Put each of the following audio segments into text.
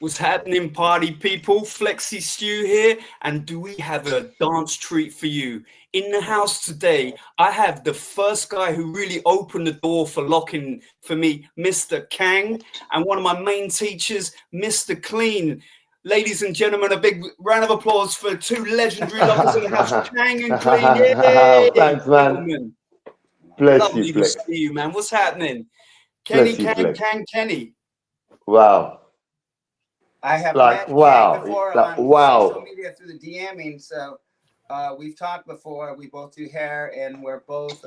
What's happening, party people? Flexy Stew here, and do we have a dance treat for you? In the house today, I have the first guy who really opened the door for locking for me, Mr. Kang, and one of my main teachers, Mr. Kleen. Ladies and gentlemen, a big round of applause for two legendary lockers in the house, Kang and Kleen. Yay, Thanks, man. gentlemen. Bless you, Lovely to Flex. see you, man. What's happening? Kenny, Bless you, Kang, Flex. Kang, Kenny. Wow. I have Like, met Kang wow. before Like, on social wow. media through the DMing. So we've talked before. We both do hair, and we're both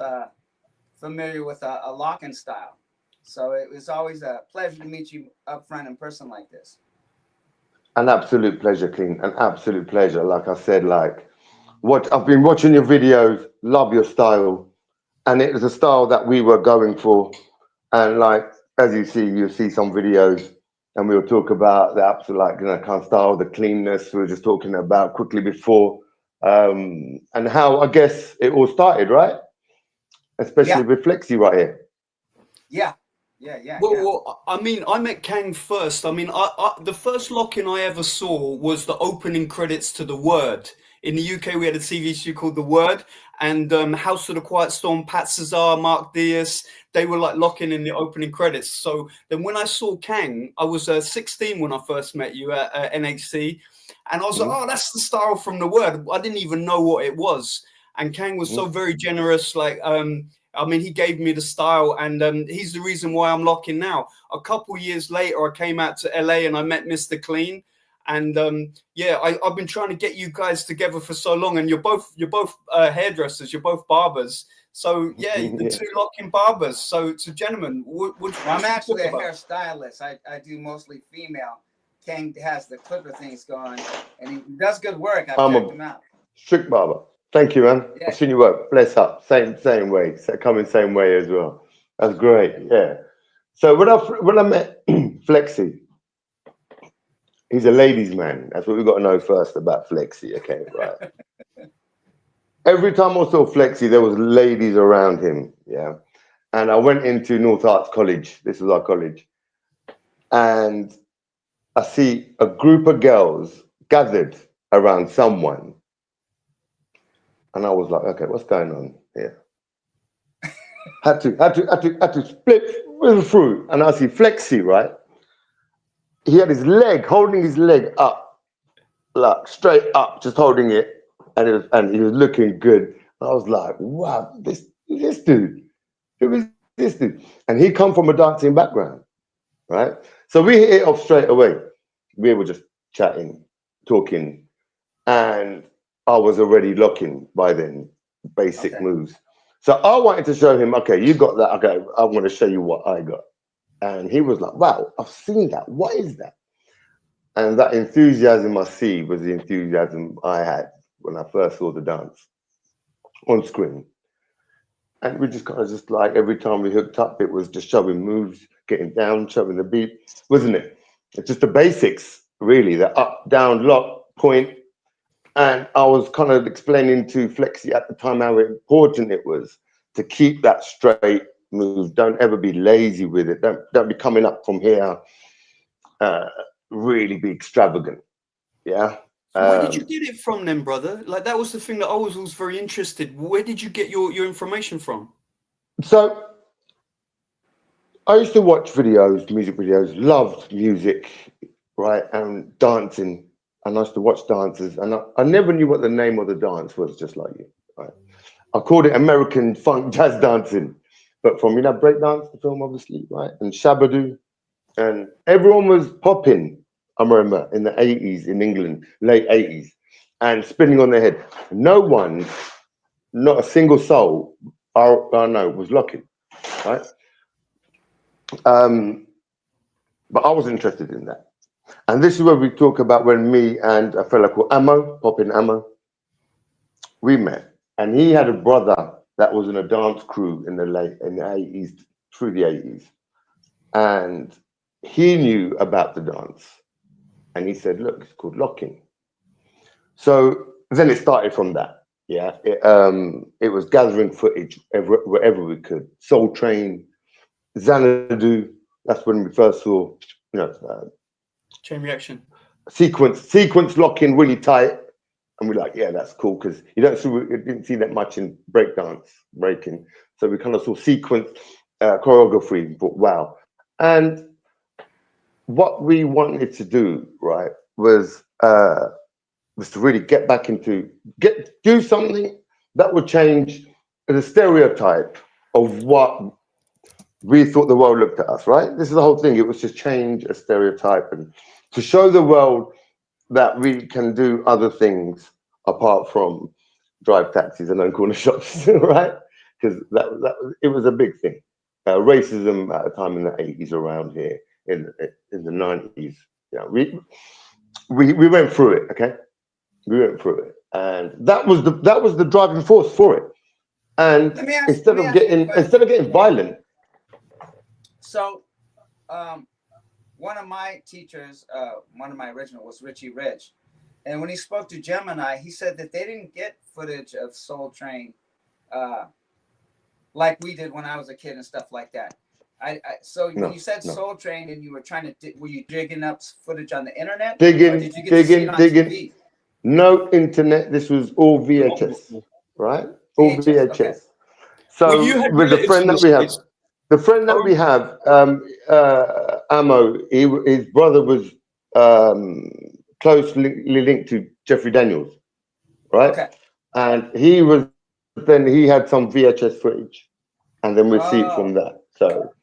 familiar with a locking style. So it was always a pleasure to meet you up front in person like this. An absolute pleasure, Kleen. An absolute pleasure. Like I said, like, what I've been watching your videos, love your style. And it was a style that we were going for. And like, as you see some videos, and we'll talk about the absolute, like, kind of style, the cleanness we were just talking about quickly before, and how I guess it all started, right? Especially Yeah, with Flexi right here. yeah, Well, I mean, I met Kang first. I mean, the first lock-in I ever saw was the opening credits to The Word. In the UK, we had a TV show called The Word, and House of the Quiet Storm, Pat Cesar, Mark Diaz, they were like locking in the opening credits. So then when I saw Kang, I was 16 when I first met you at NHC, and I was like, Mhm, oh, that's the style from The Word. I didn't even know what it was. And Kang was so mhm. very generous, like, I mean, he gave me the style, and he's the reason why I'm locking now. A couple years later, I came out to LA and I met Mr. Kleen, and yeah, I've been trying to get you guys together for so long. And you're both hairdressers, you're both barbers. So yeah, the Yeah. two locking barbers. So gentlemen, what Well, I'm should we actually talk a about? hairstylist. I do mostly female. Kang has the clipper things going, and he does good work. I've I'm checked a him out. strict barber. Thank you, man. Yeah. I've seen you work. Bless up. Same way. Coming same way as well. That's great. Yeah. So when I met Flexi, he's a ladies' man. That's what we got to know first about Flexi. Okay, right. Every time I saw Flexi, there was ladies around him. Yeah. And I went into North Arts College. This was our college, and I see a group of girls gathered around someone, and I was like, okay, what's going on here? Had to split through, and I see Flexi, right? He had his leg, holding his leg up, like straight up, just holding it, and he was looking good. I was like, wow, this dude, who is this dude? And he come from a dancing background, right? So we hit it off straight away. We were just chatting, talking, and I was already locking by then, basic Okay. moves. So I wanted to show him, okay, you got that. Okay, I want to show you what I got. And he was like, wow, I've seen that. What is that? And that enthusiasm I see was the enthusiasm I had when I first saw the dance on screen. And we just kind of just like every time we hooked up, it was just showing moves, getting down, showing the beat, wasn't it? It's just the basics, really, the up, down, lock, point. And I was kind of explaining to Flexi at the time how important it was to keep that straight move. Don't ever be lazy with it. Don't be coming up from here, uh, really be extravagant. Yeah. So where did you Um, get it from then, brother? Like that was the thing that I was very interested. Where did you get your information from? so I used to watch videos, music videos, loved music, right, and dancing. And I used to watch dances, and I never knew what the name of the dance was, just like you, right? I called it American funk jazz dancing, but from breakdance, the film, obviously, right, and Shabadoo, and everyone was popping. I remember in the 80s in England, late 80s, and spinning on their head. No one, not a single soul, I know, was locking, right? Um, but I was interested in that. And this is where we talk about when me and a fella called Ammo, Poppin' Ammo, we met. And he had a brother that was in a dance crew in the 80s, through the 80s. And he knew about the dance. And he said, look, it's called locking. So then it started from that. Yeah. It was gathering footage wherever we could. Soul Train, Xanadu. That's when we first saw, you know, Chain reaction. Sequence locking really tight. And we're like, yeah, that's cool, because you didn't see that much in breaking. So we kind of saw sequence choreography and thought, wow. And what we wanted to do, right, was to really get back into do something that would change the stereotype of what we thought the world looked at us, right? This is the whole thing. It was to change a stereotype and to show the world that we can do other things apart from drive taxis and own corner shops, right? Because it was a big thing. Racism at a time in the 80s around here, in the 90s. Yeah, we went through it, okay? We went through it. And that was the driving force for it. And Let me ask instead you of a question. getting violent. So, one of my teachers, one of my original was Richie Rich. And when he spoke to Gemini, he said that they didn't get footage of Soul Train like we did when I was a kid and stuff like that. So when you said Soul Train and you were trying to, were you digging up footage on the internet? Or did you get to see it on TV? No internet. This was all VHS, right? All VHS. Okay. So Well, you had with the friend that we have, Ammo, his brother was closely linked to Jeffrey Daniels, right? Okay. And he had some VHS footage, and then we'd see it from that. So,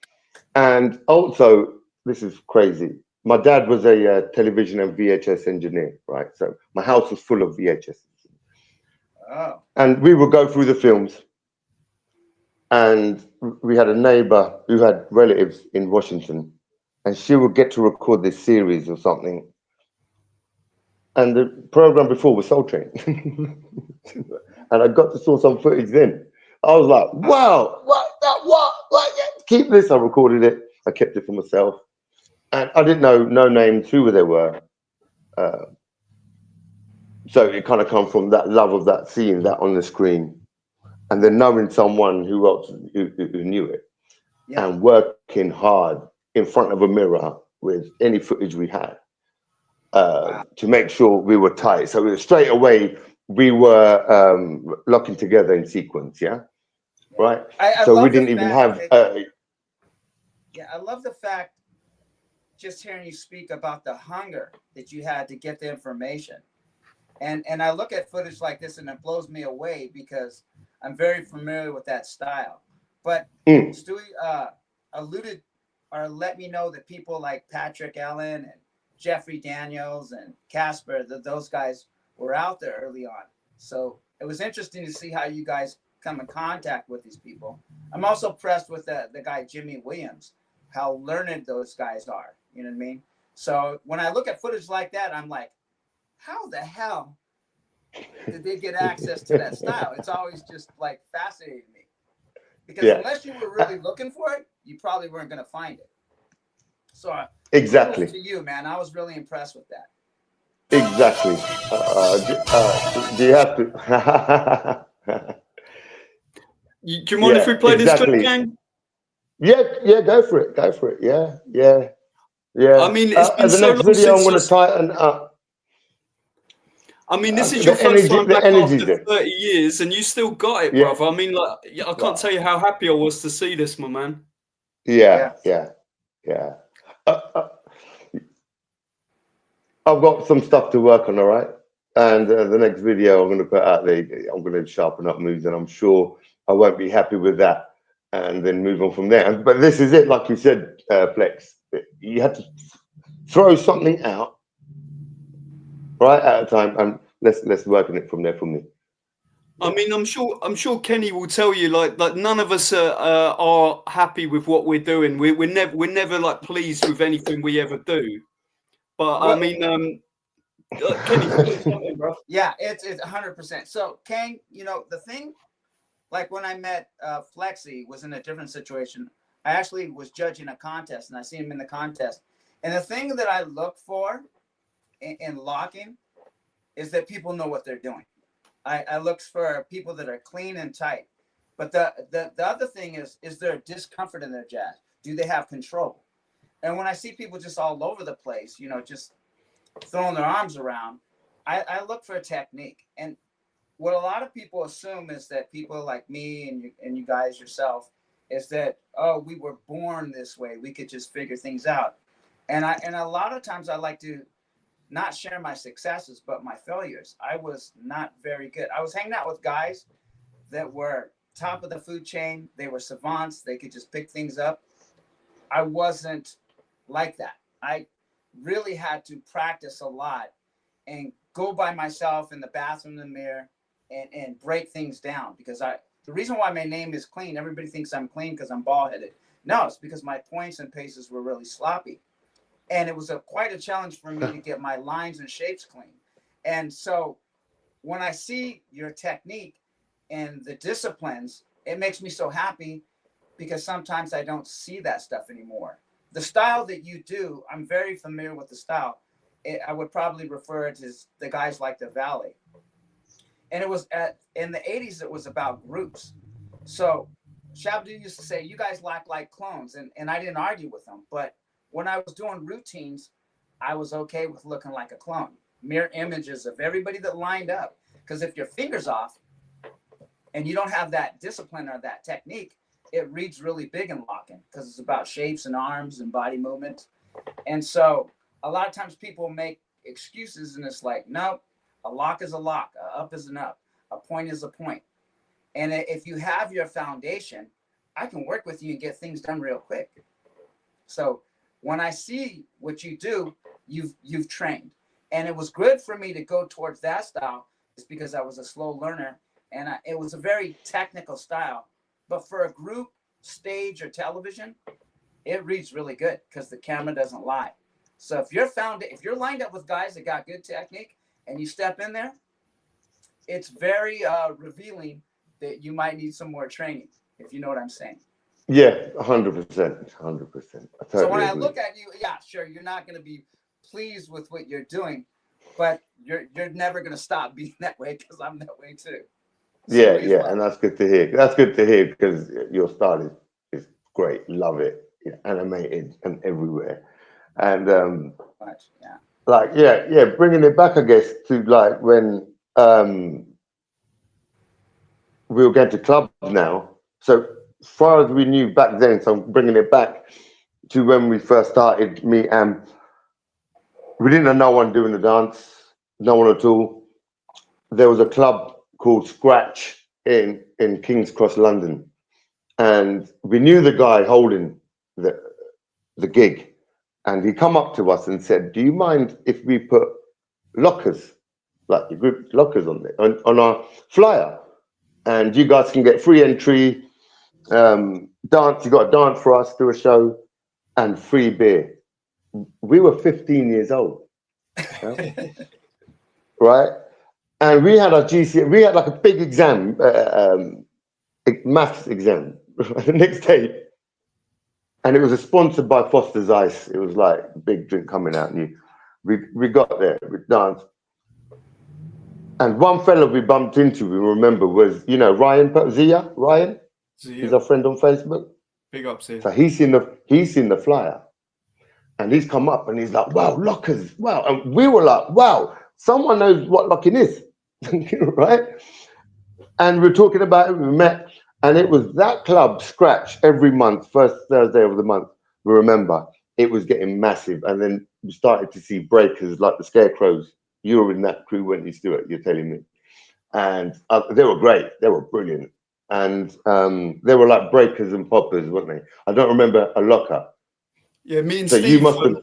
and also, this is crazy. My dad was a television and VHS engineer, right? So my house was full of VHS. Oh. And we would go through the films. And we had a neighbor who had relatives in Washington, and she would get to record this series or something. And the program before was Soul Train. And I got to saw some footage then. I was like, wow, what? Yeah, keep this. I recorded it. I kept it for myself. And I didn't know no names, who they were. So it kind of come from that love of that, seeing that on the screen, and then knowing someone who else who knew it, and working hard in front of a mirror with any footage we had to make sure we were tight. So straight away we were locking together in sequence, right? So we didn't even have. I love the fact, just hearing you speak about the hunger that you had to get the information. And I look at footage like this and it blows me away because I'm very familiar with that style. But Stewie alluded or let me know that people like Patrick Ellen and Jeffrey Daniels and Casper, those guys were out there early on. So it was interesting to see how you guys come in contact with these people. I'm also impressed with the guy Jimmy Williams, how learned those guys are. You know what I mean? So when I look at footage like that, I'm like, how the hell did they get access to that style? It's always just like fascinating me. Because unless you were really looking for it, you probably weren't going to find it. So exactly to you, man, I was really impressed with that. Exactly. Do you have to? Do you mind if we play this clip, Kang? Yeah, go for it. Go for it. Yeah. I mean, it's been the so next long video, I'm since going to tighten up. I mean, this is your first time back after 30 years, and you still got it, brother. I mean, like, I can't tell you how happy I was to see this, my man. Yeah. I've got some stuff to work on, all right? And the next video I'm going to put out there, I'm going to sharpen up moves, and I'm sure I won't be happy with that, and then move on from there. But this is it, like you said, Flex. You have to throw something out, right, at a time, and let's work on it from there for me. I mean, I'm sure Kenny will tell you, like none of us are happy with what we're doing. We're never like pleased with anything we ever do. But I mean, Kenny, bro. Yeah, it's 100%. So Kang, you know, the thing, like when I met Flexy was in a different situation. I actually was judging a contest, and I see him in the contest. And the thing that I look for in locking is that people know what they're doing. I look for people that are clean and tight. But the other thing is there discomfort in their jazz? Do they have control? And when I see people just all over the place, you know, just throwing their arms around, I look for a technique. And what a lot of people assume is that people like me and you guys yourself is that, oh, we were born this way, we could just figure things out. And a lot of times I like to not share my successes but my failures. I was not very good. I was hanging out with guys that were top of the food chain. They were savants, they could just pick things up. I wasn't like that. I really had to practice a lot and go by myself in the bathroom, in the mirror, and break things down. Because the reason why my name is Kleen, everybody thinks I'm clean because I'm bald headed. No, it's because my points and paces were really sloppy. And it was quite a challenge for me to get my lines and shapes clean. And so when I see your technique and the disciplines, it makes me so happy, because sometimes I don't see that stuff anymore. The style that you do, I'm very familiar with the style. I would probably refer it as the guys like the Valley. And it was in the 80s, it was about groups. So Shabdu used to say, you guys act like clones. And I didn't argue with him. But when I was doing routines, I was okay with looking like a clone. Mirror images of everybody that lined up. Because if your finger's off and you don't have that discipline or that technique, it reads really big in locking, because it's about shapes and arms and body movement. And so a lot of times people make excuses, and it's like, no, a lock is a lock, a up is an up, a point is a point. And if you have your foundation, I can work with you and get things done real quick. So when I see what you do, you've trained. And it was good for me to go towards that style, is because I was a slow learner, and it was a very technical style. But for a group, stage, or television, it reads really good because the camera doesn't lie. So if you're lined up with guys that got good technique and you step in there, it's very revealing that you might need some more training, if you know what I'm saying. Yeah, 100%, 100%. So when I look at you, yeah, sure, you're not going to be pleased with what you're doing, but you're never going to stop being that way, because I'm that way too. Yeah, yeah, and that's good to hear. That's good to hear, because your style is great. Love it. Yeah, animated and everywhere. And yeah. like, yeah, bringing it back, I guess, to like when we were going to clubs now. So as far as we knew back then, so I'm bringing it back to when we first started, me and we didn't know no one doing the dance, no one at all. There was a club called Scratch in King's Cross, London, and we knew the guy holding the gig, and he come up to us and said, "Do you mind if we put lockers, like the group lockers, on our flyer, and you guys can get free entry, dance? You got to dance for us, do a show, and free beer." We were 15 years old, right? And we had our GCSE, we had like a big exam, maths exam the next day. And it was sponsored by Foster's Ice. It was like a big drink coming out. And we got there, we danced. And one fella we bumped into, we remember, was, you know, Ryan. Zia. He's our friend on Facebook. Big ups here. So he's seen the flyer. And he's come up and he's like, "Wow, lockers, wow." And we were like, "Wow, someone knows what locking is." Right? And we're talking about it, we met, and it was that club, Scratch, every month, first Thursday of the month, we remember, it was getting massive. And then we started to see breakers like the Scarecrows. You were in that crew, weren't you, Stuart? You're telling me. And they were great, they were brilliant. And they were like breakers and poppers, weren't they? I don't remember a locker. Yeah, me and So Steve. you must have.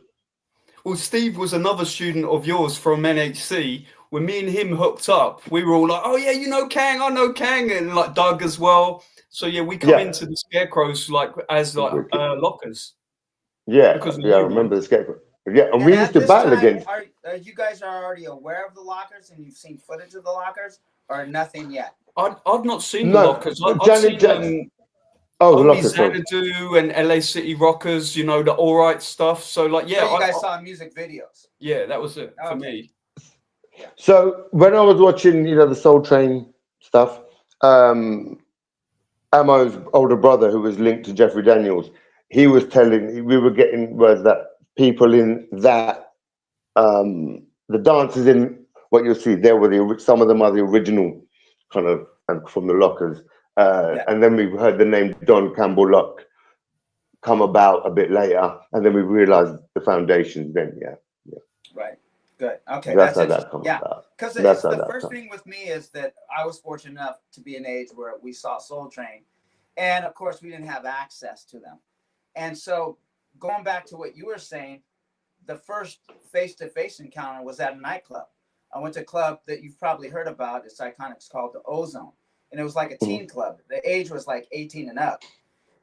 Well, Steve was another student of yours from NHC. When me and him hooked up, we were all like, "Oh yeah, you know Kang, I know Kang," and like Doug as well. So yeah, we come into the Scarecrows like as like lockers. Yeah, I remember the Scarecrow. Yeah, and we used to battle against. You guys are already aware of the lockers, and you've seen footage of the lockers, or nothing yet? I've not seen the lockers. I've seen the only lockers, Xanadu and LA City Rockers, you know, the all right stuff. So like, yeah, so you guys saw music videos. Yeah, that was it for me. So when I was watching, you know, the Soul Train stuff, Amo's older brother, who was linked to Jeffrey Daniels, he was telling, we were getting word that people in that, the dancers in what you'll see there were some of them are the original kind of, and from the Lockers. And then we heard the name Don Campbell Lock come about a bit later, and then we realized the foundations then. Right. Good. Okay. That's how interesting. that comes Yeah. about. Because That's it's how the that first comes. thing with me is that I was fortunate enough to be an age where we saw Soul Train. And of course, we didn't have access to them. And so going back to what you were saying, the first face-to-face encounter was at a nightclub. I went to a club that you've probably heard about. It's iconic. It's called the Ozone. And it was like a teen club. The age was like 18 and up.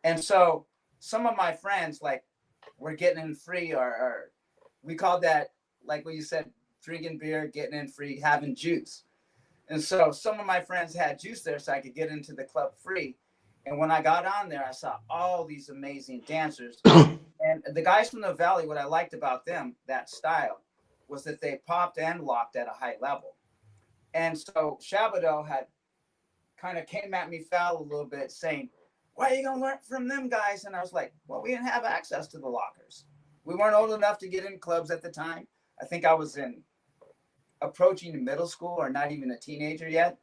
And so some of my friends like were getting in free, or we called that, like what you said, drinking beer, getting in free, having juice. And so some of my friends had juice there so I could get into the club free. And when I got on there, I saw all these amazing dancers. And the guys from the Valley, what I liked about them, that style, was that they popped and locked at a high level. And so Shabado had kind of came at me foul a little bit saying, why are you going to learn from them guys? And I was like, well, we didn't have access to the lockers. We weren't old enough to get in clubs at the time. I think I was approaching middle school or not even a teenager yet.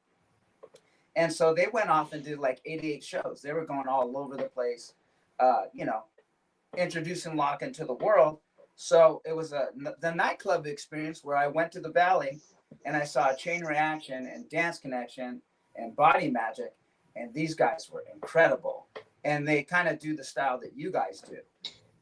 And so they went off and did like 88 shows. They were going all over the place, introducing locking to the world. So it was the nightclub experience where I went to the Valley and I saw Chain Reaction and Dance Connection and Body Magic. And these guys were incredible. And they kind of do the style that you guys do.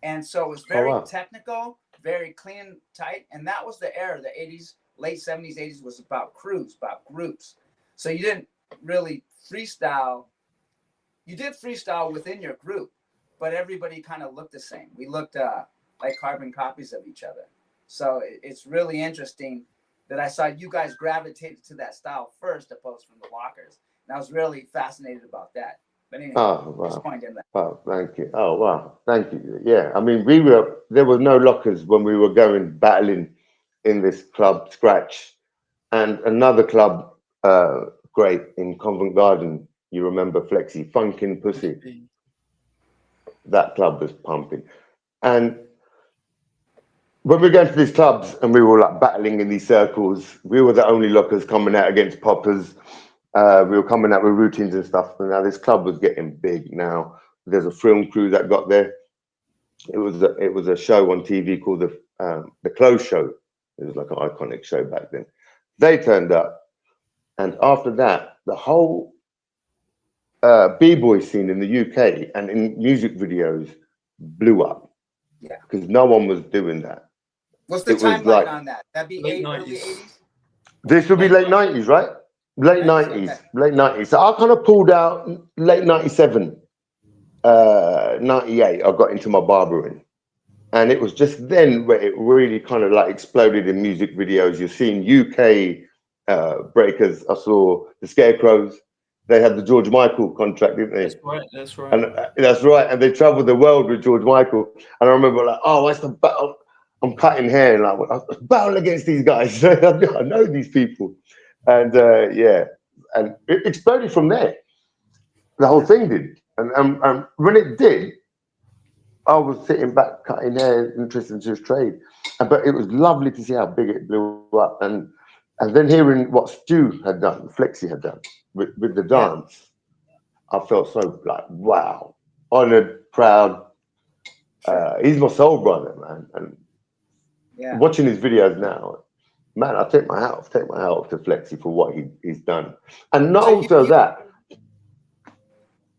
And so it was very technical, very clean, tight. And that was the era, the 80s, late 70s, 80s was about crews, about groups. So you didn't really freestyle. You did freestyle within your group, but everybody kind of looked the same. We looked like carbon copies of each other. So it's really interesting that I saw you guys gravitated to that style first, opposed from the Lockers. And I was really fascinated about that. But anyway, just point in that. Oh, thank you. Oh, wow. Thank you. Yeah. I mean, there was no Lockers when we were going battling in this club, Scratch, and another club, great, in Covent Garden. You remember Flexy, Funkin' Pussy. That club was pumping. And when we were going to these clubs and we were like battling in these circles, we were the only Lockers coming out against poppers. We were coming out with routines and stuff. And now this club was getting big. Now there's a film crew that got there. It was a show on TV called the Close Show. It was like an iconic show back then. They turned up, and after that, the whole b-boy scene in the UK and in music videos blew up. Yeah, because no one was doing that. What's the timeline on that? That'd be late early 90s. 80s? This would be late 90s, right? Late 90s, Okay. late 90s. So I kind of pulled out late 97, 98. I got into my barbering. And it was just then where it really kind of like exploded in music videos. You're seeing UK breakers. I saw the Scarecrows. They had the George Michael contract, didn't they? That's right. That's right. And that's right. And they traveled the world with George Michael. And I remember like, oh, it's the battle. I'm cutting hair and like, I battle against these guys. I know these people. And yeah, and it exploded from there. The whole thing did. And when it did, I was sitting back cutting hair, interested in his trade. But it was lovely to see how big it blew up. And then hearing what Stu had done, Flexy had done with the dance, I felt so like, wow, honored, proud. He's my soul brother, man. And watching his videos now, man, I take my hat off to Flexy for what he's done. And not so that.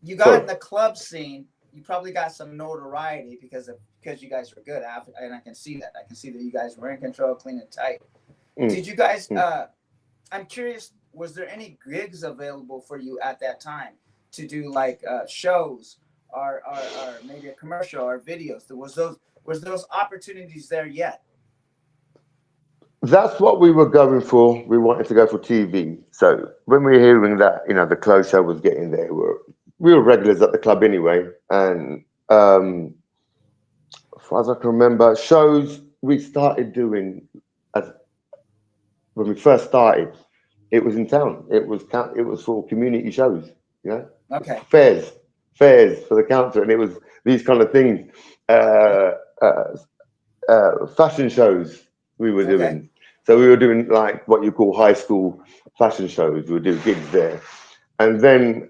You got in the club scene. You probably got some notoriety because you guys were good, and I can see that. I can see that you guys were in control, clean and tight. Did you guys? I'm curious. Was there any gigs available for you at that time to do like shows or maybe a commercial or videos? Was those opportunities there yet? That's what we were going for. We wanted to go for TV. So when we were hearing that, the Close Show was getting there, we were regulars at the club anyway. And as far as I can remember, shows we started doing when we first started, it was in town. It was for community shows, Okay. fairs for the council, and it was these kind of things. Fashion shows we were doing. So we were doing like what you call high school fashion shows. We would do gigs there. And then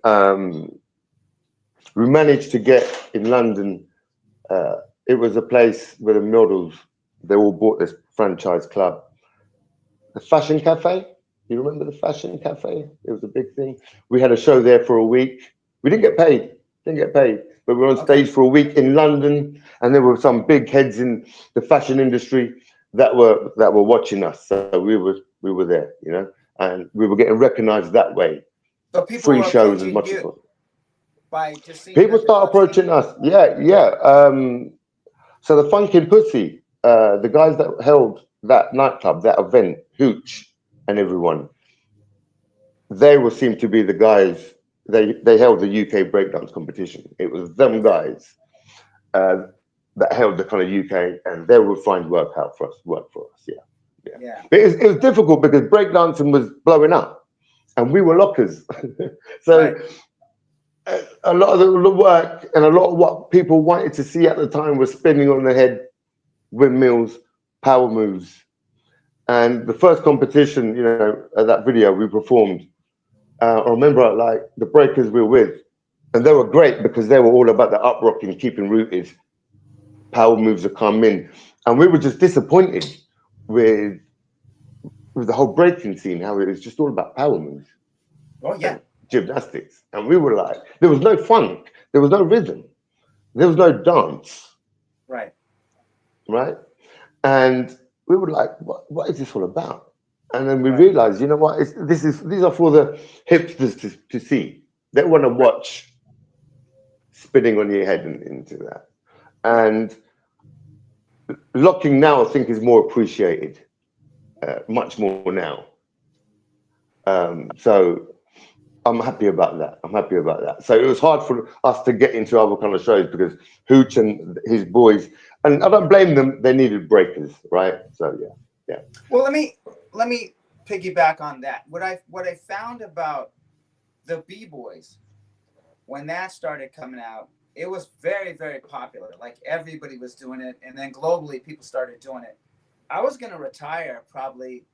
we managed to get in London, it was a place where the models, they all bought this franchise club. The Fashion Cafe. You remember the Fashion Cafe? It was a big thing. We had a show there for a week. We didn't get paid. But we were on stage for a week in London, and there were some big heads in the fashion industry that were watching us. So we were there, you know, and we were getting recognized that way. So people free were shows as approaching much you as possible. by just seeing People that start you're approaching us. Yeah. So the Funkin' Pussy, the guys that held that nightclub, that event, Hooch and everyone, they will seem to be the guys. They held the UK breakdance competition. It was them guys that held the kind of UK, and they would find work for us. Yeah. But it was difficult because breakdancing was blowing up, and we were lockers. So a lot of the work and a lot of what people wanted to see at the time was spinning on the head, windmills, power moves. And the first competition, you know, that video we performed, I remember like the breakers we were with, and they were great because they were all about the up rocking, keeping rooted, power moves that come in. And we were just disappointed with the whole breaking scene, how it was just all about power moves. Oh, yeah. Gymnastics. And we were like, there was no funk, there was no rhythm, there was no dance. Right. And we were like, what is this all about? And then we realized, you know what, these are for the hipsters to see. They want to watch spinning on your head and into that. And locking now, I think, is more appreciated, much more now. So I'm happy about that. So it was hard for us to get into other kind of shows because Hooch and his boys, and I don't blame them, they needed breakers, right? So yeah. Well, let me piggyback on that. What I found about the B-boys when that started coming out, it was very, very popular. Like everybody was doing it, and then globally people started doing it. I was gonna retire probably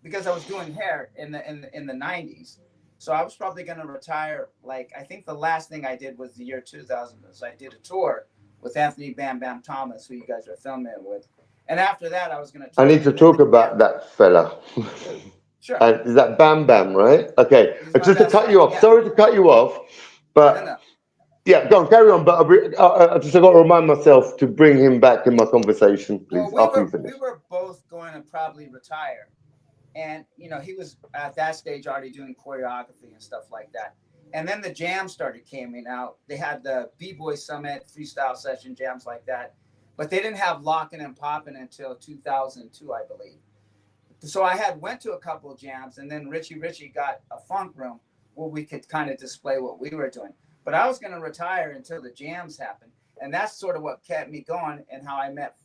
because I was doing hair in the 90s. So I was probably gonna retire. Like I think the last thing I did was the year 2000. So I did a tour with Anthony Bam Bam Thomas, who you guys are filming with. And after that, I was gonna. I need to talk about that fella. Sure. Is that Bam Bam, right? Okay. Just to cut you off. Yeah. Sorry to cut you off, but no. Yeah, go on, carry on. But I just got to remind myself to bring him back in my conversation, please. Well, we were both going to probably retire, and you know he was at that stage already doing choreography and stuff like that. And then the jams started coming out. They had the B-Boy Summit, freestyle session jams like that, but they didn't have Lockin' and Poppin' until 2002, I believe. So I went to a couple of jams, and then Richie got a funk room where we could kind of display what we were doing. But I was going to retire until the jams happened, and that's sort of what kept me going and how I met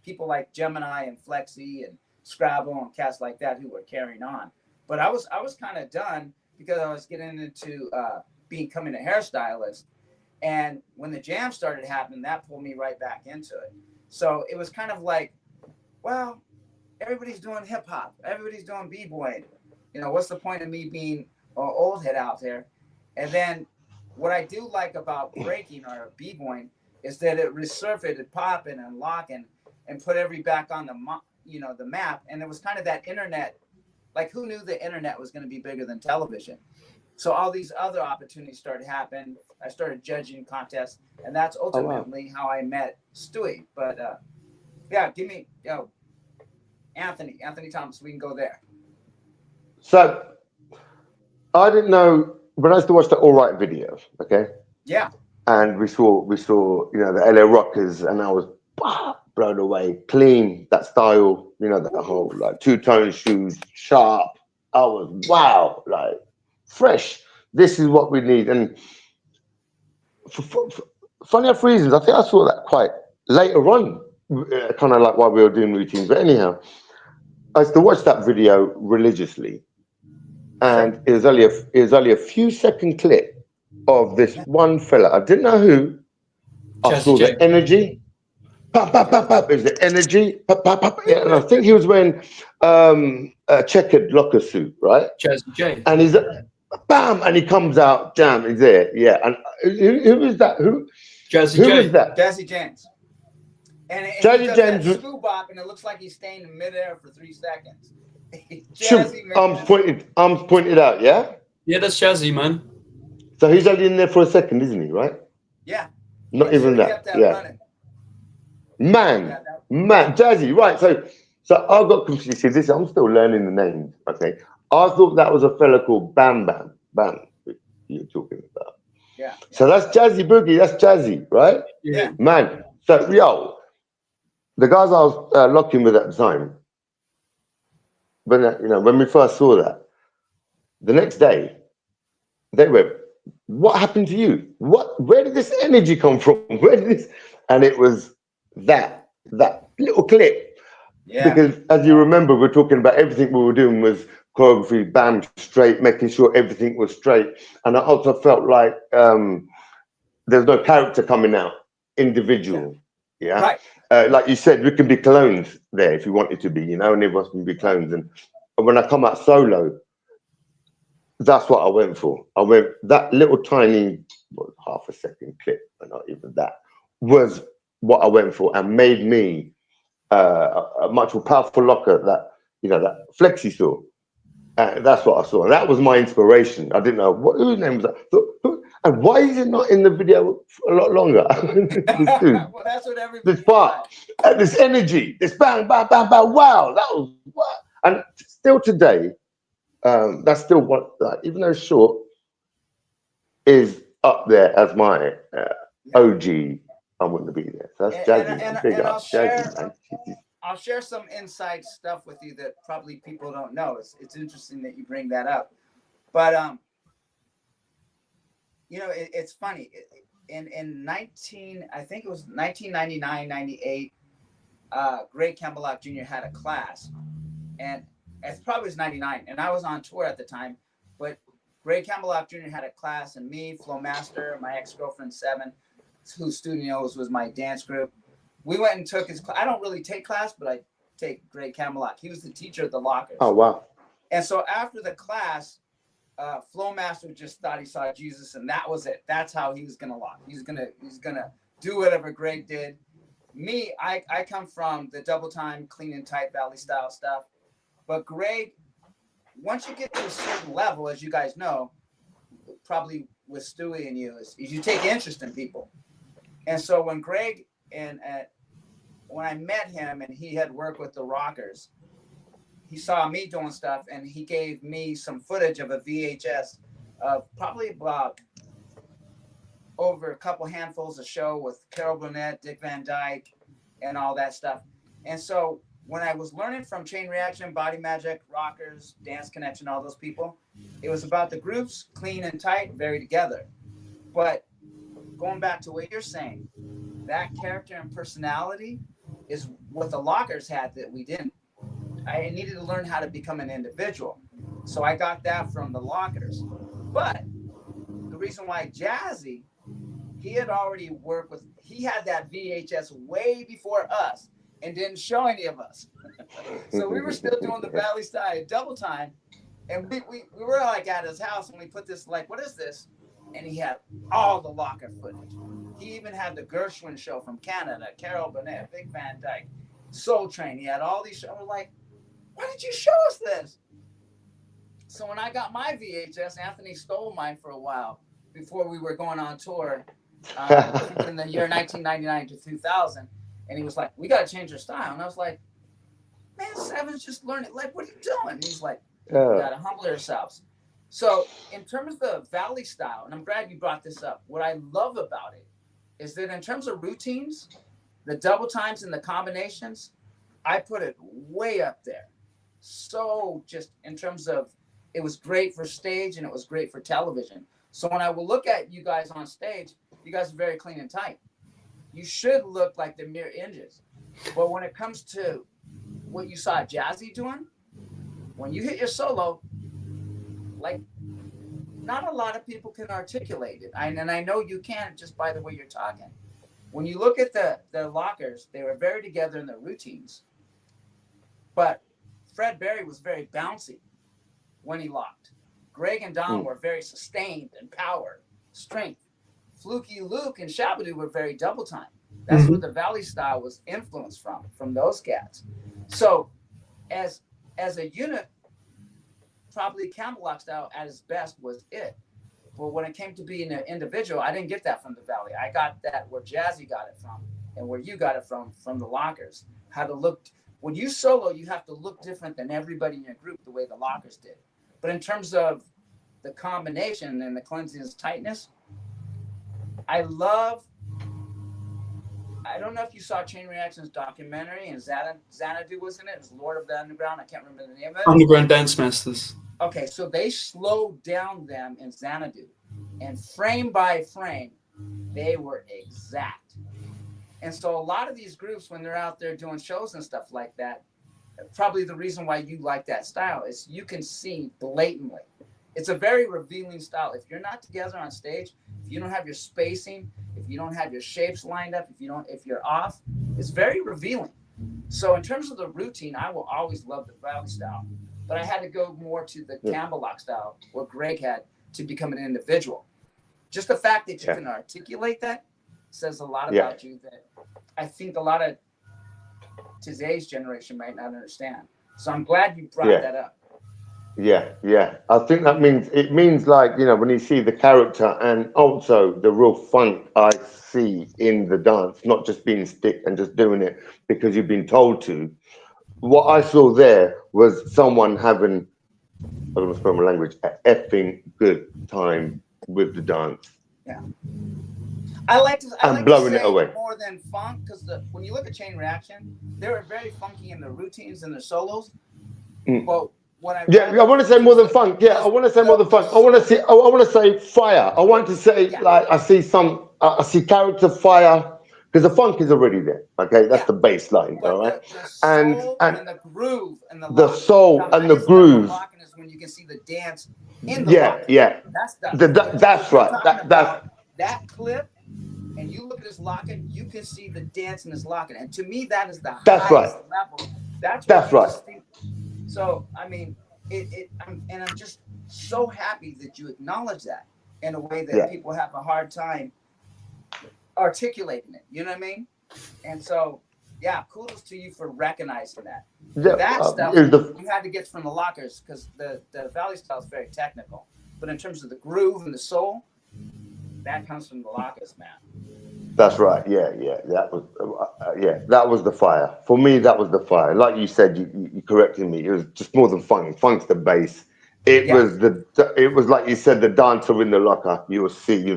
people like Gemini and Flexy and Scrabble and cats like that who were carrying on. But I was kind of done because I was getting into becoming a hairstylist, and when the jam started happening, that pulled me right back into it. So it was kind of like, well, everybody's doing hip hop, everybody's doing b-boy. You know, what's the point of me being an old head out there? And then what I do like about breaking or b-boying is that it resurfaced popping and locking and put everybody back on the map. And it was kind of that internet, like who knew the internet was going to be bigger than television? So all these other opportunities started happening. I started judging contests, and that's ultimately how I met Stewie. But yeah, give me Anthony Thomas. We can go there. So I didn't know when I used to watch the All Right videos. Okay. Yeah. And we saw the LA Rockers, and I was blown away. Kleen, that style, the whole like two-tone shoes, sharp. I was like fresh. This is what we need. And for funny enough reasons, I think I saw that quite later on, kind of like while we were doing routines. But anyhow, I used to watch that video religiously, and it was only a few second clip of this one fella. I didn't know who. I Jazzy saw J. the energy. Pop, pop, pop, pop. Is the energy? Pop, pop, pop. Yeah, and I think he was wearing a checkered locker suit, right? Jazzy J. And he's bam, and he comes out. Damn, he's there. Yeah. And who is that? Jazzy Who was J. that? Jesse James. And he Jazzy does that James. screw bop, and it looks like he's staying in midair for 3 seconds. Shoot, Jazzy, arms pointed out. Yeah. Yeah, that's Jazzy, man. So he's only in there for a second, isn't he? Right? Yeah. Not He even should have that. kept that Yeah. running. Man, Jazzy, right? So I got confused. See, this I'm still learning the names. Okay, I thought that was a fella called Bam Bam Bam. You're talking about. Yeah. So that's Jazzy Boogie. That's Jazzy, right? Yeah. Man. So yo, the guys I was locking with at the time, when we first saw that, the next day they went, "What happened to you? Where did this energy come from? Where did this?" And it was that little clip. Yeah. Because as you remember, we're talking about everything we were doing was choreography, bam, straight, making sure everything was straight. And I also felt like there's no character coming out, individual. Yeah. Right. Like you said, we can be clones there if you wanted to be, and of us can be clones. And when I come out solo, that's what I went for. I went that little tiny, half a second clip, and not even that, was what I went for and made me a much more powerful locker that that Flexy saw. That's what I saw, and that was my inspiration. I didn't know whose name was that. And why is it not in the video for a lot longer? This dude, Well, that's what everybody this part, this energy, this bang, bang, bang, bang. Wow, that was wow. And still today, that's still what, like, even though it's short, is up there as my OG. I wouldn't be there. So that's Jazzy. And Big I'll up, Jazzy, share man. I'll share some inside stuff with you that probably people don't know. It's interesting that you bring that up. But it's funny. In I think it was 1999, 98, Greg Campbell Jr. had a class, and it probably was 99, and I was on tour at the time, but Greg Campbell Jr. had a class, and me, Flowmaster, my ex-girlfriend, Seven, whose studios was my dance group. We went and took his class. I don't really take class, but I take Greg Camelot. He was the teacher of the lockers. Oh, wow. And so after the class, Flowmaster just thought he saw Jesus, and that was it. That's how he was gonna lock. He's gonna do whatever Greg did. Me, I come from the double time, clean and tight valley style stuff. But Greg, once you get to a certain level, as you guys know, probably with Stewie and you, is you take interest in people. And so when Greg when I met him and he had worked with the Rockers, he saw me doing stuff and he gave me some footage of a VHS of probably about over a couple handfuls of show with Carol Burnett, Dick Van Dyke, and all that stuff. And so when I was learning from Chain Reaction, Body Magic, Rockers, Dance Connection, all those people, it was about the groups, clean and tight, very together. But going back to what you're saying, that character and personality is what the Lockers had that we didn't. I needed to learn how to become an individual. So I got that from the Lockers. But the reason why Jazzy, he had already worked with, he had that VHS way before us and didn't show any of us. So we were still doing the Valley Style double time. And we were like at his house and we put this, like, what is this? And he had all the Locker footage. He even had the Gershwin show from Canada, Carol Burnett, Big Van Dyke, Soul Train. He had all these shows. We're like, why did you show us this? So when I got my VHS, Anthony stole mine for a while before we were going on tour in the year 1999 to 2000. And he was like, we got to change our style. And I was like, man, Seven's just learning. Like, what are you doing? And he's like, we got to humble ourselves. So in terms of the Valley style, and I'm glad you brought this up, what I love about it is that in terms of routines, the double times and the combinations, I put it way up there. So just in terms of, it was great for stage and it was great for television. So when I will look at you guys on stage, you guys are very clean and tight. You should look like the mirror images. But when it comes to what you saw Jazzy doing, when you hit your solo, like not a lot of people can articulate it. And I know you can just by the way you're talking. When you look at the lockers, they were very together in their routines. But Fred Berry was very bouncy when he locked. Greg and Don were very sustained and power, strength. Fluky Luke and Shabadoo were very double time. That's where the Valley style was influenced from those cats. So as a unit, probably Campbell Lock style at its best was it. But when it came to being an individual, I didn't get that from the Valley. I got that where Jazzy got it from and where you got it from the Lockers. How to look. When you solo, you have to look different than everybody in your group the way the Lockers did. But in terms of the combination and the cleanliness tightness, I don't know if you saw Chain Reaction's documentary and Xanadu was in it. It was Lord of the Underground. I can't remember the name of it. Underground Dance Masters. Okay, so they slowed down them in Xanadu. And frame by frame, they were exact. And so a lot of these groups, when they're out there doing shows and stuff like that, probably the reason why you like that style is you can see blatantly. It's a very revealing style. If you're not together on stage, if you don't have your spacing, if you don't have your shapes lined up, if you're off, it's very revealing. So in terms of the routine, I will always love the Valley style, but I had to go more to the Campbell Lock style, what Greg had to become an individual. Just the fact that you can articulate that says a lot about you that I think a lot of today's generation might not understand. So I'm glad you brought that up. Yeah. I think it means like, when you see the character and also the real funk I see in the dance, not just being stick and just doing it because you've been told to. What I saw there was someone having, I'm going to spell my language, an effing good time with the dance. Yeah. I like blowing to it say away. more than funk, because when you look at Chain Reaction, they were very funky in their routines and their solos. But what I want to say more than funk. Yeah, I want to say more than funk. I want to say fire. I want to say like I see character fire because the funk is already there. Okay, that's the bass line. But all right, the soul and the groove and the soul and the groove. Locking is when you can see the dance in the lock. That's right. That clip. And you look at this locking, you can see the dance in this locking. And to me, that is the highest level. That's right. So, I mean, I'm just so happy that you acknowledge that in a way that people have a hard time articulating it. You know what I mean? And so, kudos to you for recognizing that. That stuff you had to get from the Lockers because the Valley style is very technical. But in terms of the groove and the soul, that comes from the Lockers, man. That's right. Yeah. That was the fire for me. That was the fire. Like you said, you corrected me. It was just more than funk. Funk's the bass. It was like you said, the dancer in the locker. You will see.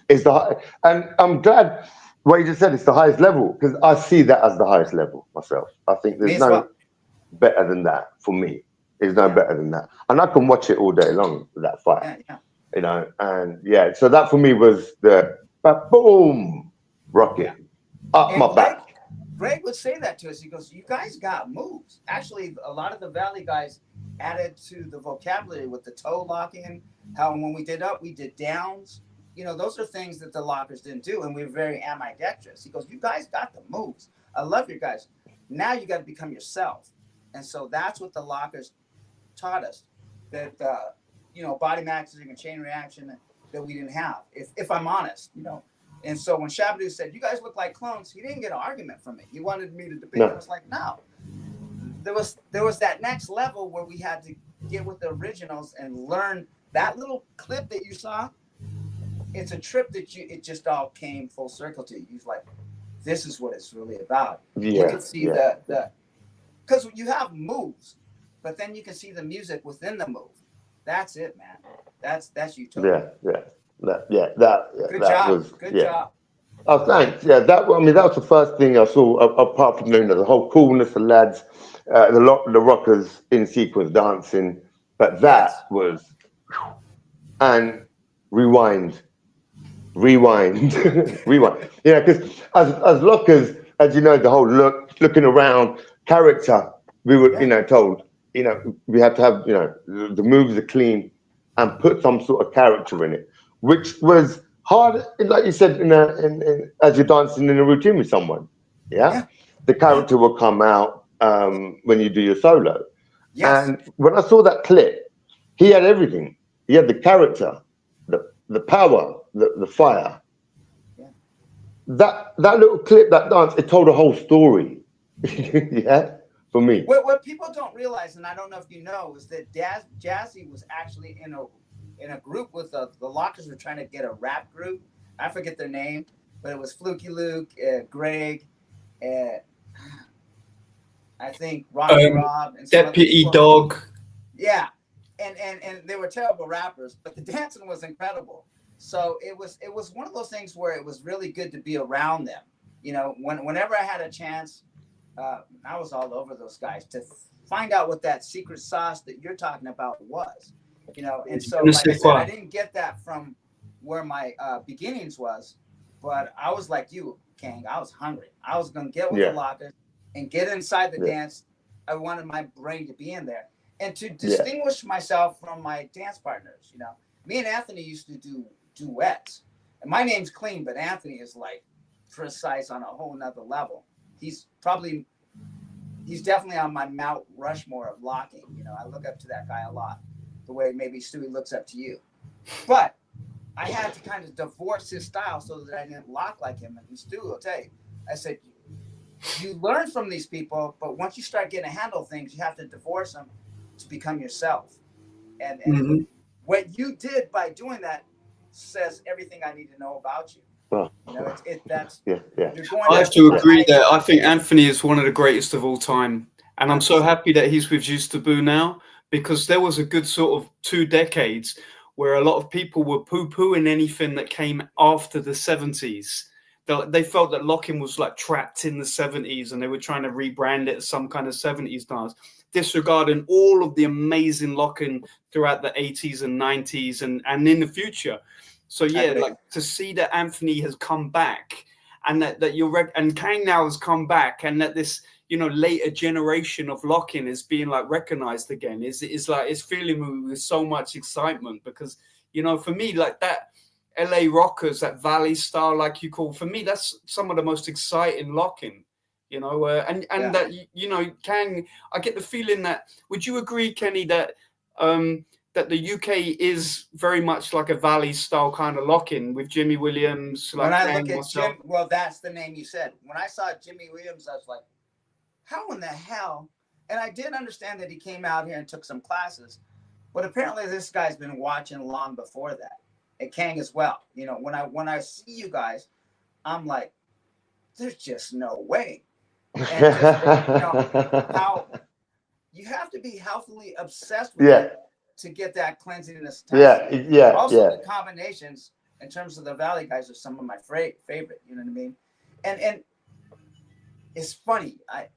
It's the and I'm glad what you just said. It's the highest level because I see that as the highest level myself. I think there's no better than that for me. There's no better than that, and I can watch it all day long. That fire. And so that for me was the boom rocket up my back. Greg would say that to us. He goes, "You guys got moves." Actually, a lot of the Valley guys added to the vocabulary with the toe locking. How when we did up, we did downs. Those are things that the Lockers didn't do, and we were very ambidextrous. He goes, "You guys got the moves. I love you guys. Now you got to become yourself." And so that's what the Lockers taught us. That body maxing and chain reaction that we didn't have, if I'm honest, And so when Shabadoo said, "You guys look like clones," he didn't get an argument from me. He wanted me to debate. I was like, no. There was that next level where we had to get with the originals and learn that little clip that you saw. It's a trip that it just all came full circle to you. He's like, this is what it's really about. You can see the because you have moves, but then you can see the music within the move. That's it, man. That's utopia. Good job. Oh, thanks. Yeah, that was the first thing I saw apart from the whole coolness of lads, the rockers in sequence dancing. But that was and rewind. Yeah, because as lockers, as you know, the whole looking around character, we were told we had to have the moves are clean and put some sort of character in it, which was hard, like you said, as you're dancing in a routine with someone. Yeah, Yeah. the character will come out when you do your solo. Yes. And when I saw that clip, he had everything. He had the character, the power, the fire. Yeah. That little clip, that dance, it told a whole story. Yeah, for me. What people don't realize, and I don't know if you know, is that Jazzy was actually in a group with the Lockers were trying to get a rap group. I forget their name, but it was Fluky Luke, Greg, uh, I think Rocky Rob, and some other Deputy people. Dog. Yeah, and they were terrible rappers, but the dancing was incredible. So it was one of those things where it was really good to be around them. You know, whenever I had a chance, I was all over those guys to find out what that secret sauce that you're talking about was. You know, and so like I said, I didn't get that from where my beginnings was, but I was like you, Kang. I was hungry. I was gonna get with the Lockers and get inside the dance. I wanted my brain to be in there. And to distinguish myself from my dance partners, you know, me and Anthony used to do duets. And my name's Kleen, but Anthony is like precise on a whole nother level. He's definitely on my Mount Rushmore of locking. You know, I look up to that guy a lot, the way maybe Stewie looks up to you. But I had to kind of divorce his style so that I didn't lock like him. And Stewie will tell you, I said, you learn from these people, but once you start getting to handle things, you have to divorce them to become yourself. And what you did by doing that says everything I need to know about you. You know, I have to agree there. I think Anthony is one of the greatest of all time. And I'm so happy that he's with Just Taboo now, because there was a good sort of 2 decades where a lot of people were poo-pooing anything that came after the 70s. They felt that locking was like trapped in the 70s and they were trying to rebrand it as some kind of 70s dance, disregarding all of the amazing locking throughout the 80s and 90s and in the future. So yeah, like to see that Anthony has come back and that you're and Kang now has come back and that this, you know, later generation of locking is being like recognized again is like, it's filling me with so much excitement because, you know, for me, like that LA Rockers, that Valley style, like you call, for me, that's some of the most exciting locking, you know, and that, you know, Kang, I get the feeling that, would you agree, Kenny, that, that the UK is very much like a Valley style kind of locking with Jimmy Williams? Like when I look at Jim, well, that's the name you said. When I saw Jimmy Williams, I was like, how in the hell? And I did understand that he came out here and took some classes, but apparently this guy's been watching long before that. And Kang as well. You know, when I see you guys, I'm like, there's just no way. And just, you know, how you have to be healthily obsessed with it to get that cleanliness. Also, the combinations in terms of the Valley guys are some of my favorite. You know what I mean? And it's funny. I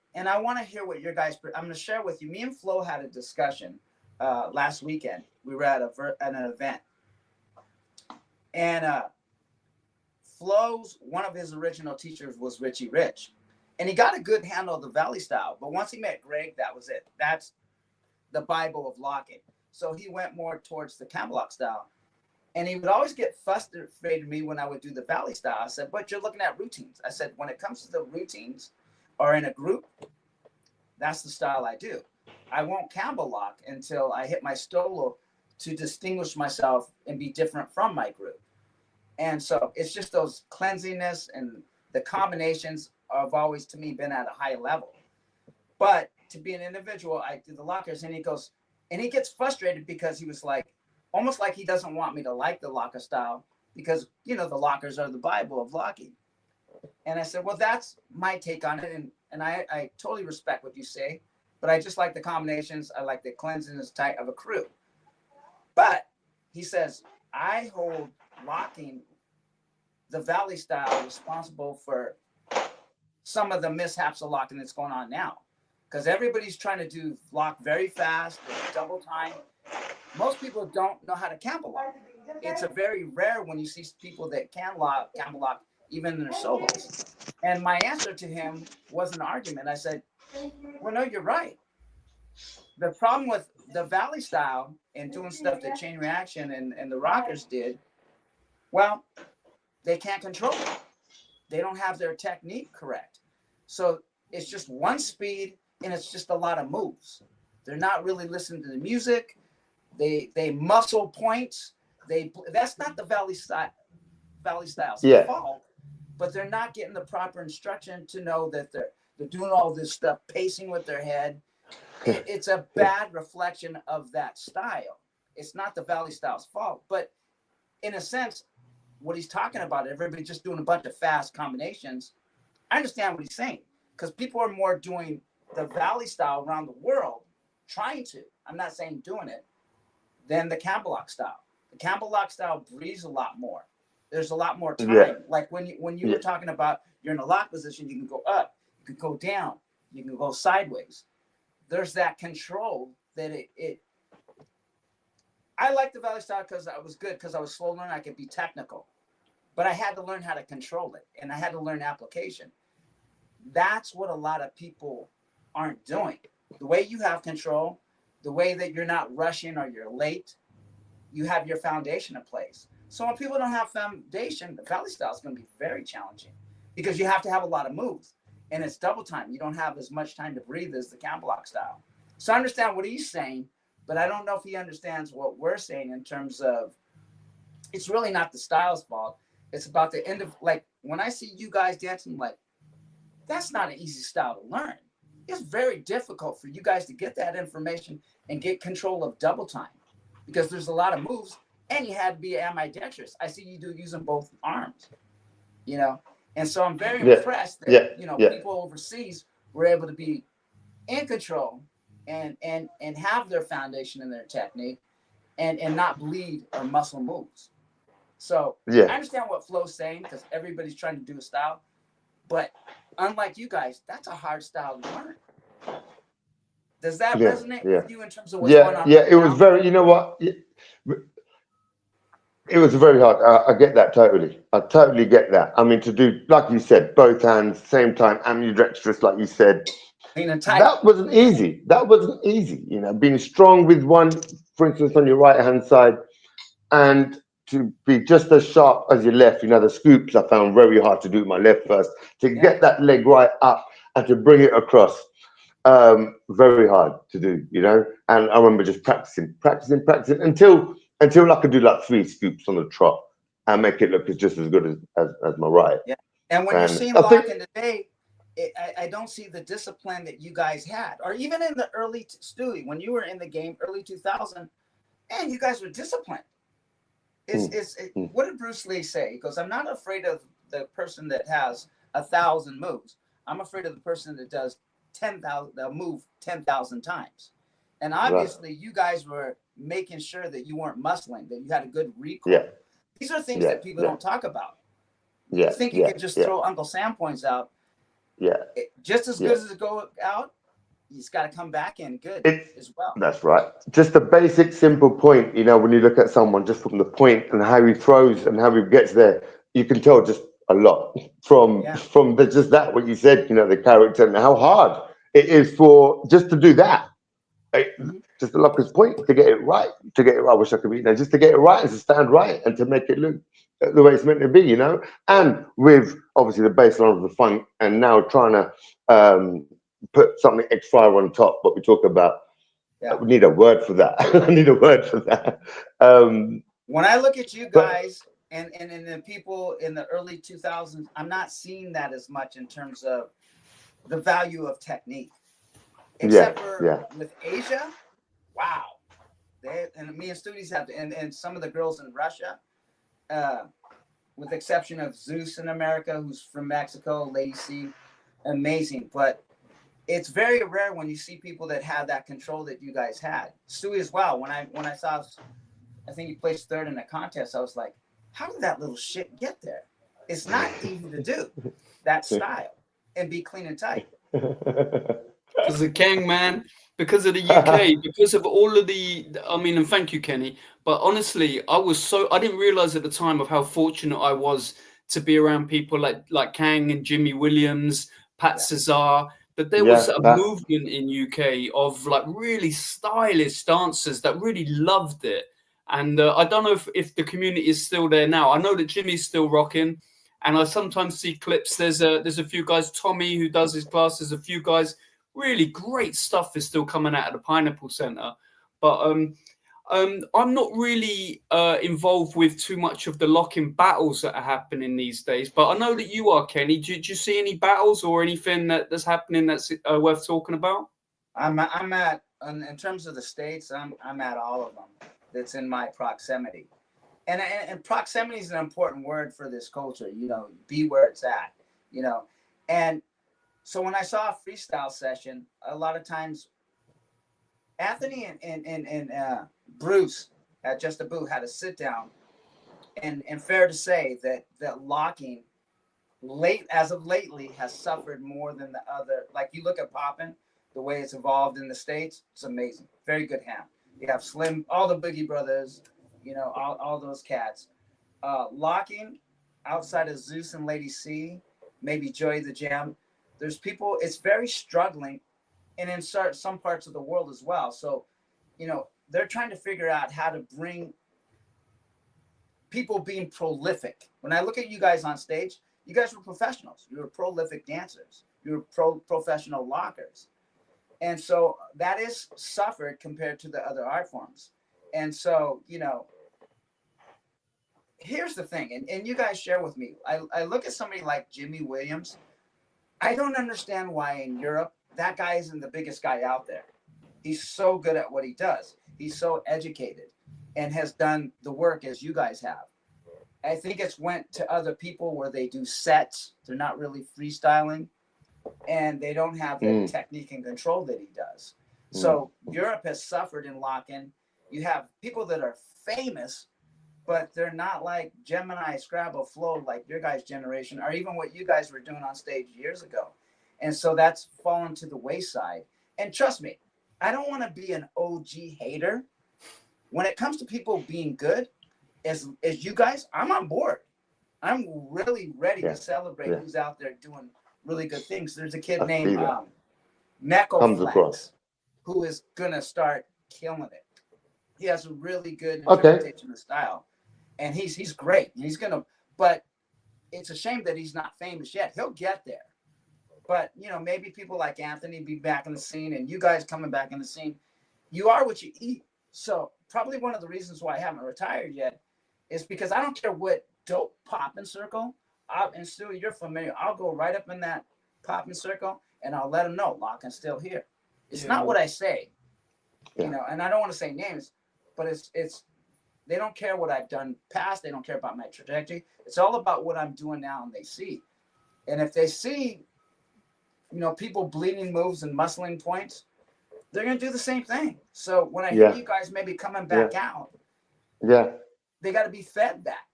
want to hear what your guys. I'm going to share with you. Me and Flo had a discussion last weekend. We were at an event. And Flo's, one of his original teachers was Richie Rich. And he got a good handle of the Valley style. But once he met Greg, that was it. That's the Bible of locking. So he went more towards the Camelot style. And he would always get frustrated with me when I would do the Valley style. I said, but you're looking at routines. I said, when it comes to the routines or in a group, that's the style I do. I won't Campbell lock until I hit my solo to distinguish myself and be different from my group. And so it's just those cleansiness and the combinations have always, to me, been at a high level. But to be an individual, I do the lockers, and he goes, and he gets frustrated because he was like, almost like he doesn't want me to like the locker style because, you know, the lockers are the Bible of locking. And I said, well, that's my take on it. And I totally respect what you say, but I just like the combinations. I like the cleansiness type of a crew. But he says, I hold locking the Valley style responsible for some of the mishaps of locking that's going on now. Because everybody's trying to do lock very fast, double time. Most people don't know how to Campbell lock. It's a very rare when you see people that can Campbell lock even in their solos. And my answer to him was an argument. I said, well, no, you're right. The problem with the Valley style and doing stuff that Chain Reaction and the Rockers did, well, they can't control it. They don't have their technique correct. So it's just one speed and it's just a lot of moves. They're not really listening to the music. They muscle points. That's not the Valley style's fault, but they're not getting the proper instruction to know that they're doing all this stuff, pacing with their head. It's a bad reflection of that style. It's not the Valley style's fault, but in a sense, what he's talking about, everybody just doing a bunch of fast combinations. I understand what he's saying because people are more doing the Valley style around the world, trying to. I'm not saying doing it, than the Campbell lock style. The Campbell lock style breathes a lot more. There's a lot more time. Yeah. Like when you were talking about you're in a lock position, you can go up, you can go down, you can go sideways. There's that control that it I like the Valley style because I was good, because I was slow learning. I could be technical, but I had to learn how to control it, and I had to learn application. That's what a lot of people aren't doing. The way you have control, the way that you're not rushing or you're late, you have your foundation in place. So when people don't have foundation, the Valley style is going to be very challenging because you have to have a lot of moves, and it's double time. You don't have as much time to breathe as the Campbell lock style. So I understand what he's saying, but I don't know if he understands what we're saying in terms of it's really not the style's fault. It's about the end of, like, when I see you guys dancing, like, that's not an easy style to learn. It's very difficult for you guys to get that information and get control of double time because there's a lot of moves and you had to be ambidextrous. I see you do using both arms, you know? And so I'm very impressed that, people overseas were able to be in control and have their foundation in their technique and not bleed or muscle moves. So I understand what Flo's saying because everybody's trying to do a style, but unlike you guys, that's a hard style to learn. Does that resonate with you in terms of what's going on? It was very, you know what? It was very hard. I get that totally. I totally get that. I mean, to do, like you said, both hands, same time, ambidextrous, like you said, that wasn't easy. That wasn't easy. You know, being strong with one, for instance, on your right hand side, and to be just as sharp as your left. You know, the scoops I found very hard to do with my left first. To get that leg right up and to bring it across, very hard to do. You know, and I remember just practicing until I could do like 3 scoops on the trot and make it look just as good as my right. Yeah, and when you're seeing locking today, I don't see the discipline that you guys had, or even in the early Stewie, when you were in the game, early 2000, and you guys were disciplined. What did Bruce Lee say? He goes, I'm not afraid of the person that has 1,000 moves. I'm afraid of the person that does 10,000, they'll move 10,000 times. And obviously you guys were making sure that you weren't muscling, that you had a good recall. Yeah. These are things that people don't talk about. You think you can just throw Uncle Sam points out. Just as good as it go out, he's got to come back in good as well. That's right. Just a basic, simple point. You know, when you look at someone just from the point and how he throws and how he gets there, you can tell just a lot from just that, what you said, you know, the character and how hard it is for just to do that. Just to lock his point, to get it right, I wish I could be there, just to get it right and to stand right and to make it look the way it's meant to be, you know, and with obviously the baseline of the funk and now trying to put something extra on top, what we talk about. We need a word for that. I need a word for that. When I look at you guys and the people in the early 2000s, I'm not seeing that as much in terms of the value of technique. Except for with Asia, wow. And me and Studies have to, and some of the girls in Russia, with the exception of Zeus in America, who's from Mexico, Lady C, amazing. But it's very rare when you see people that have that control that you guys had. Stewie as well. When I saw, I think he placed 3rd in a contest, I was like, how did that little shit get there? It's not easy to do that style and be clean and tight. Because of Kang, man, because of the UK, because of all of and thank you, Kenny. But honestly, I didn't realize at the time of how fortunate I was to be around people like Kang and Jimmy Williams, Pat Cesar, that there was a movement in UK of like really stylish dancers that really loved it. And I don't know if the community is still there now. I know that Jimmy's still rocking, and I sometimes see clips. There's a few guys, Tommy, who does his classes. A few guys, really great stuff is still coming out of the Pineapple Centre. But I'm not really involved with too much of the locking battles that are happening these days. But I know that you are, Kenny. Do you see any battles or anything that's happening that's worth talking about? I'm at in terms of the states. I'm at all of them. That's in my proximity, and proximity is an important word for this culture. You know, be where it's at. You know, and so when I saw a freestyle session, a lot of times Anthony and Bruce at Just a Boo had to sit down, and fair to say that locking as of lately has suffered more than the other. Like you look at poppin', the way it's evolved in the States, it's amazing. Very good ham. You have Slim, all the Boogie Brothers, you know, all those cats. Locking outside of Zeus and Lady C, maybe Joy the Jam, there's people, it's very struggling, and in some parts of the world as well. So, you know, they're trying to figure out how to bring people being prolific. When I look at you guys on stage, you guys were professionals. You were prolific dancers. You were professional lockers. And so that is suffered compared to the other art forms. And so, you know, here's the thing, and you guys share with me. I look at somebody like Jimmy Williams. I don't understand why in Europe, that guy isn't the biggest guy out there. He's so good at what he does. He's so educated and has done the work as you guys have. I think it's went to other people where they do sets. They're not really freestyling, and they don't have the technique and control that he does. So Europe has suffered in lock-in. You have people that are famous, but they're not like Gemini, Scrabble, Flow, like your guys' generation, or even what you guys were doing on stage years ago. And so that's fallen to the wayside. And trust me, I don't want to be an OG hater. When it comes to people being good, as you guys, I'm on board. I'm really ready to celebrate who's out there doing really good things. There's a kid named Mecco Flex who is going to start killing it. He has a really good interpretation of style. And he's great. He's going to, but it's a shame that he's not famous yet. He'll get there. But, you know, maybe people like Anthony be back in the scene and you guys coming back in the scene. You are what you eat. So probably one of the reasons why I haven't retired yet is because I don't care what dope poppin' circle. And Stu, you're familiar. I'll go right up in that poppin' circle and I'll let them know Lockin's still here. It's not what I say, you know, and I don't want to say names, but it's they don't care what I've done past. They don't care about my trajectory. It's all about what I'm doing now, and they see. And if they see, you know, people bleeding moves and muscling points, they're going to do the same thing. So when I hear you guys maybe coming back out, they got to be fed that.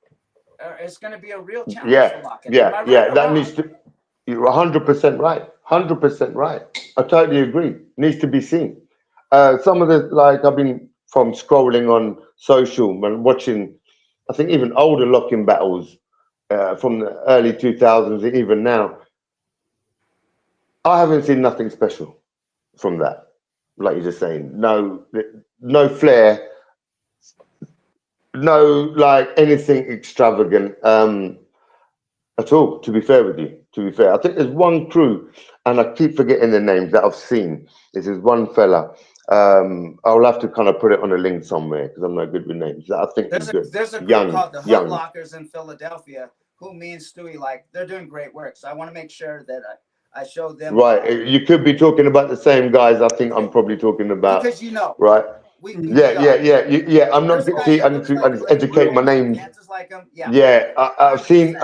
Or it's going to be a real challenge for Lockin. That needs to. You're 100% right. 100% right. I totally agree. Needs to be seen. Some of the, like, I've been from scrolling on social and watching, I think even older locking battles from the early 2000s, even now. I haven't seen nothing special from that. Like you're just saying, no flair, no like anything extravagant at all. To be fair with you, I think there's one crew, and I keep forgetting the names that I've seen. This is one fella. I'll have to kind of put it on a link somewhere because I'm not good with names. I think there's a group called the Hood Lockers in Philadelphia who me and Stewie like. They're doing great work, so I want to make sure that I show them. Right, you could be talking about the same guys. I think I'm probably talking about because you know, right. We I'm not. See, I need to educate my names. Like him.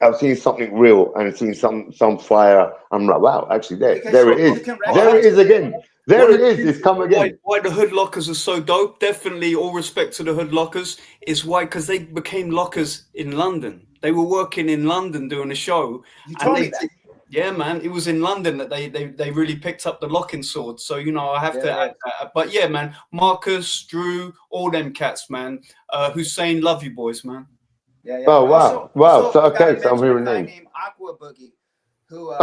I've seen something real and seen some fire. I'm like, wow, actually, there it is. There it is again. There it is. It's come again. Why the Hood Lockers are so dope? Definitely, all respect to the Hood Lockers. Is why because they became lockers in London. They were working in London doing a show. You told me that. Yeah, man, it was in London that they really picked up the locking sword. So, you know, I have to add that. But yeah, man, Marcus, Drew, all them cats, man. Hussein, love you boys, man. Yeah. Oh, wow. So, okay, so I'm hearing names. Named Aqua Boogie, who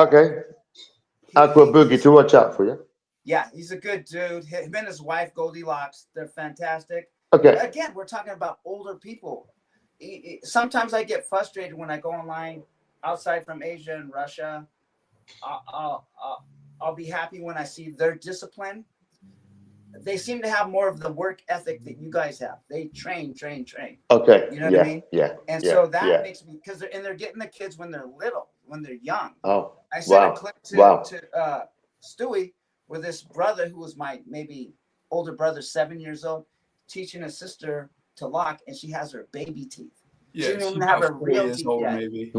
Aqua Boogie to watch out for you. Yeah, he's a good dude. Him and his wife, Goldilocks, they're fantastic. Okay. Again, we're talking about older people. Sometimes I get frustrated when I go online outside from Asia and Russia. I'll be happy when I see their discipline. They seem to have more of the work ethic that you guys have. They train. Okay. You know what I mean? Yeah. And so that makes me, because they're getting the kids when they're little, when they're young. Oh, I sent a clip to Stewie with this brother who was my maybe older brother, 7 years old, teaching his sister to lock, and she has her baby teeth. Yeah, she didn't even have her real teeth yet. Maybe.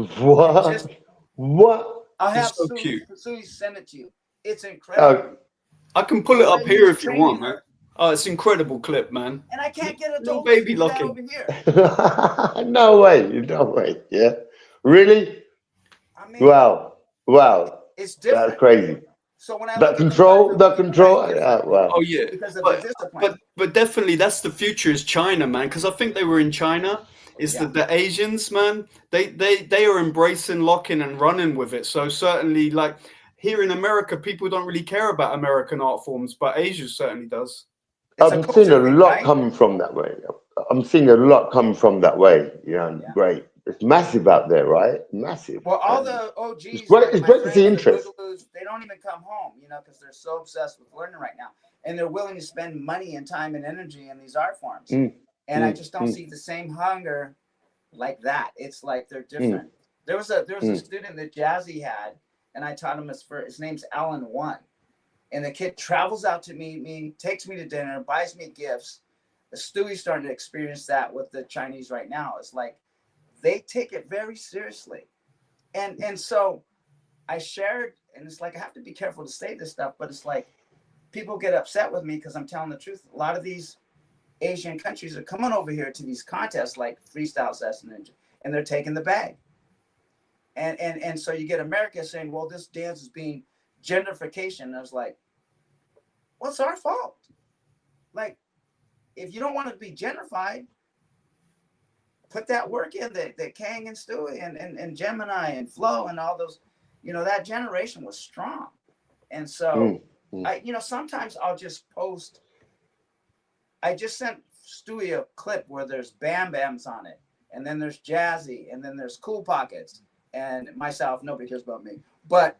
What? I'll have so cute. Stewie send it to you. It's incredible. I can pull it up here if you want, man. Oh, it's an incredible clip, man. And I can't get a little baby locking over here. No way. Yeah. Really? I mean, wow. It's different. That's crazy. So when I that control. Wow. Oh yeah. Because of the discipline. But definitely that's the future is China, man. Because I think they were in China. Is that the Asians, man? They are embracing locking and running with it. So certainly, like here in America, people don't really care about American art forms, but Asia certainly does. I'm seeing a lot coming from that way. Yeah, great. It's massive out there, right? Massive. Well, all the OGs, it's great to see interest. They don't even come home, because they're so obsessed with learning right now, and they're willing to spend money and time and energy in these art forms. And I just don't see the same hunger like that. It's like they're different. There was a student that Jazzy had, and I taught him his name's Alan One. And the kid travels out to meet me, takes me to dinner, buys me gifts. Stewie's starting to experience that with the Chinese right now. It's like they take it very seriously. And so I shared, and it's like I have to be careful to say this stuff, but it's like people get upset with me because I'm telling the truth. A lot of these Asian countries are coming over here to these contests like Freestyle Session, and they're taking the bag. And so you get America saying, well, this dance is being gentrification. And I was like, what's our fault? Like, if you don't want to be gentrified, put that work in that Kang and Stewie and Gemini and Flo and all those, that generation was strong. And so I sometimes I'll just post. I just sent Stewie a clip where there's Bam Bams on it, and then there's Jazzy, and then there's Cool Pockets, and myself. Nobody cares about me, but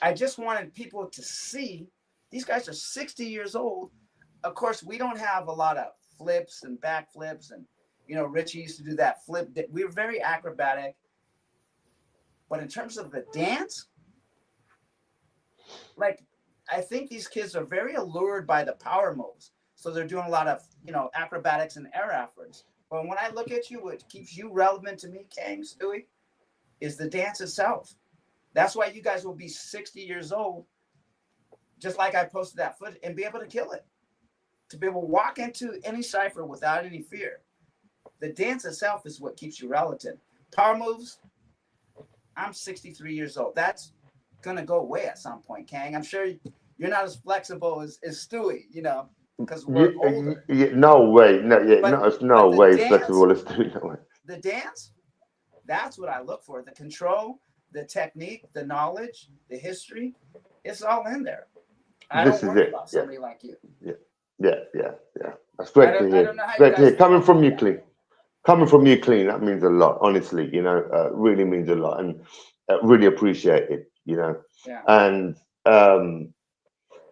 I just wanted people to see these guys are 60 years old. Of course, we don't have a lot of flips and back flips, and Richie used to do that flip. We were very acrobatic, but in terms of the dance, like I think these kids are very allured by the power moves. So they're doing a lot of, acrobatics and air efforts. But when I look at you, what keeps you relevant to me, Kang, Stewie, is the dance itself. That's why you guys will be 60 years old, just like I posted that footage, and be able to kill it. To be able to walk into any cipher without any fear. The dance itself is what keeps you relevant. Power moves, I'm 63 years old. That's going to go away at some point, Kang. I'm sure you're not as flexible as Stewie, because we're older. No way. No way it's flexible as Stewie. No way. The dance, that's what I look for. The control, the technique, the knowledge, the history, it's all in there. I don't worry about somebody like you. Yeah. That's great to hear. Great to hear. Coming from you, Kleen. That means a lot, honestly, really means a lot, and really appreciate it, Yeah. And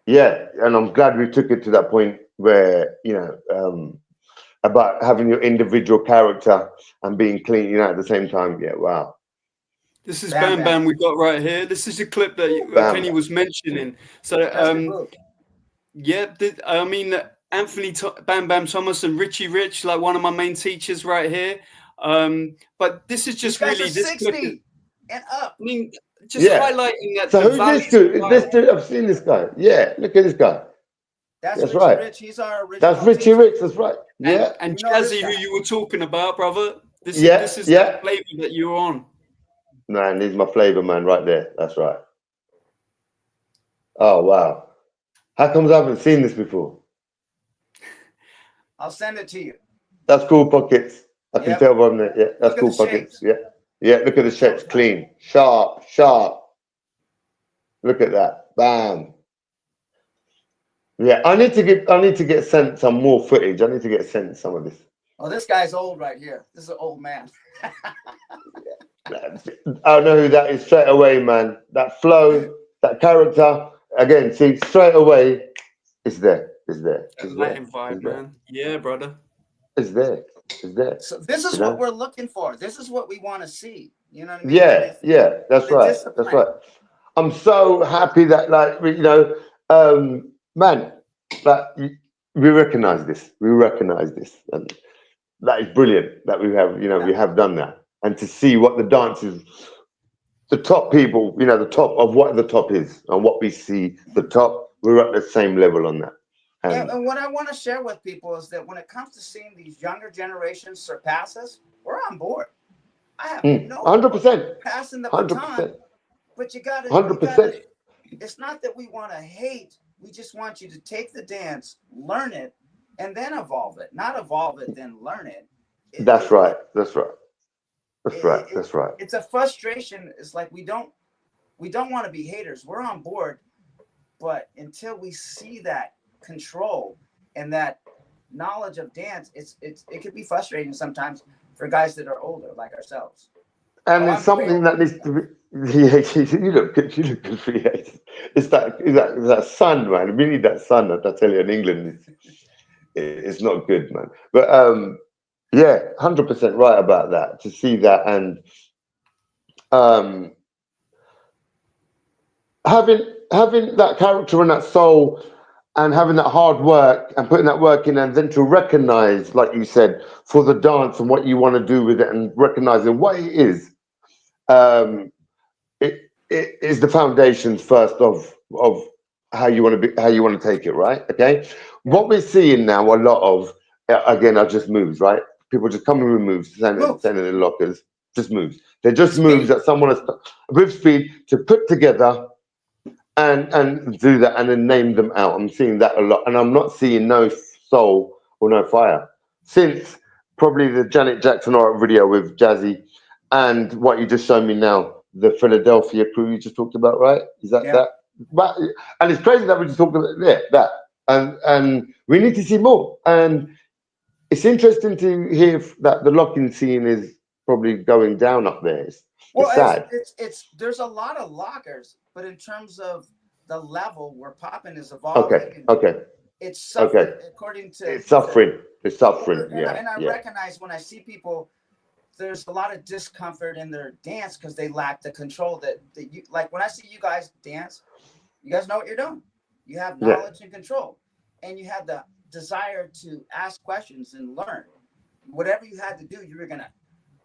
and I'm glad we took it to that point where, about having your individual character and being clean, at the same time. Yeah, wow. This is Bam Bam we got right here. This is a clip that Kenny was mentioning. So, Anthony Bam Bam Thomas and Richie Rich, like one of my main teachers right here. But this is just really this 60 and up. I mean, just highlighting that. So who's this dude? This dude, I've seen this guy. Yeah, look at this guy. That's right. Rich. He's our original. That's Richie Rich. That's right. Yeah. And Jazzy, who you were talking about, brother. This is the flavor that you were on. Man, this is my flavor, man, right there. That's right. Oh wow. How comes I haven't seen this before? I'll send it to you. That's Cool Pockets. I can tell from there. Yeah, that's Cool Pockets. Yeah. Look at the shapes. Clean, sharp. Look at that. bam. Yeah, I need to get sent some more footage. I need to get sent some of this. Oh, this guy's old right here. This is an old man. I know who that is straight away, man. That flow, that character. Again, see, straight away, it's there. It's there. That It's there. Latin vibe, It's there. man. Yeah, brother. It's there. It's there. So this is You what know? we're looking for. This is what we want to see. You know what I mean? And Yeah, yeah, that's the right. That's right. discipline. I'm so happy that, like, man, that we recognize this. We recognize this, and that is brilliant that we have, Yeah. we have done that, and to see what the dance is, the top people, the top of what the top is, and what we see the top, we're at the same level on that. And what I want to share with people is that when it comes to seeing these younger generations surpass us, we're on board. I have no 100%, passing the 100%, baton, but you gotta, 100%. it's not that we want to hate. We just want you to take the dance, learn it, and then evolve it. Not evolve it, then learn it. That's right. That's right. That's right. That's right. It's a frustration. It's like we don't want to be haters. We're on board, but until we see that control and that knowledge of dance, it could be frustrating sometimes for guys that are older like ourselves. And it's something that needs to be. Yeah, you look good. You look good for your age. It's that sun, man. We need that sun. I tell you, in England, it's not good, man. But yeah, 100% right about that. To see that and having that character and that soul, and having that hard work and putting that work in, and then to recognize, like you said, for the dance and what you want to do with it, and recognizing what it is. It is the foundations first of how you want to take it, right? Okay. What we're seeing now, a lot of, again, are just moves, right? People just coming with moves, standing in the lockers, just moves. They're just moves that someone has with speed to put together and do that, and then name them out. I'm seeing that a lot, and I'm not seeing no soul or no fire since probably the Janet Jackson art video with Jazzy, and what you just showed me now, the Philadelphia crew you just talked about, right? Is that that? But and it's crazy that we just talked about that, and we need to see more. And it's interesting to hear that the locking scene is probably going down up there. It's sad. It's there's a lot of lockers, but in terms of the level where popping is evolving, Okay. It's suffering according to. It's suffering. It's suffering. And I recognize when I see people, there's a lot of discomfort in their dance because they lack the control that you like. When I see you guys dance, you guys know what you're doing. You have knowledge and control, and you have the desire to ask questions and learn. Whatever you had to do, you were gonna.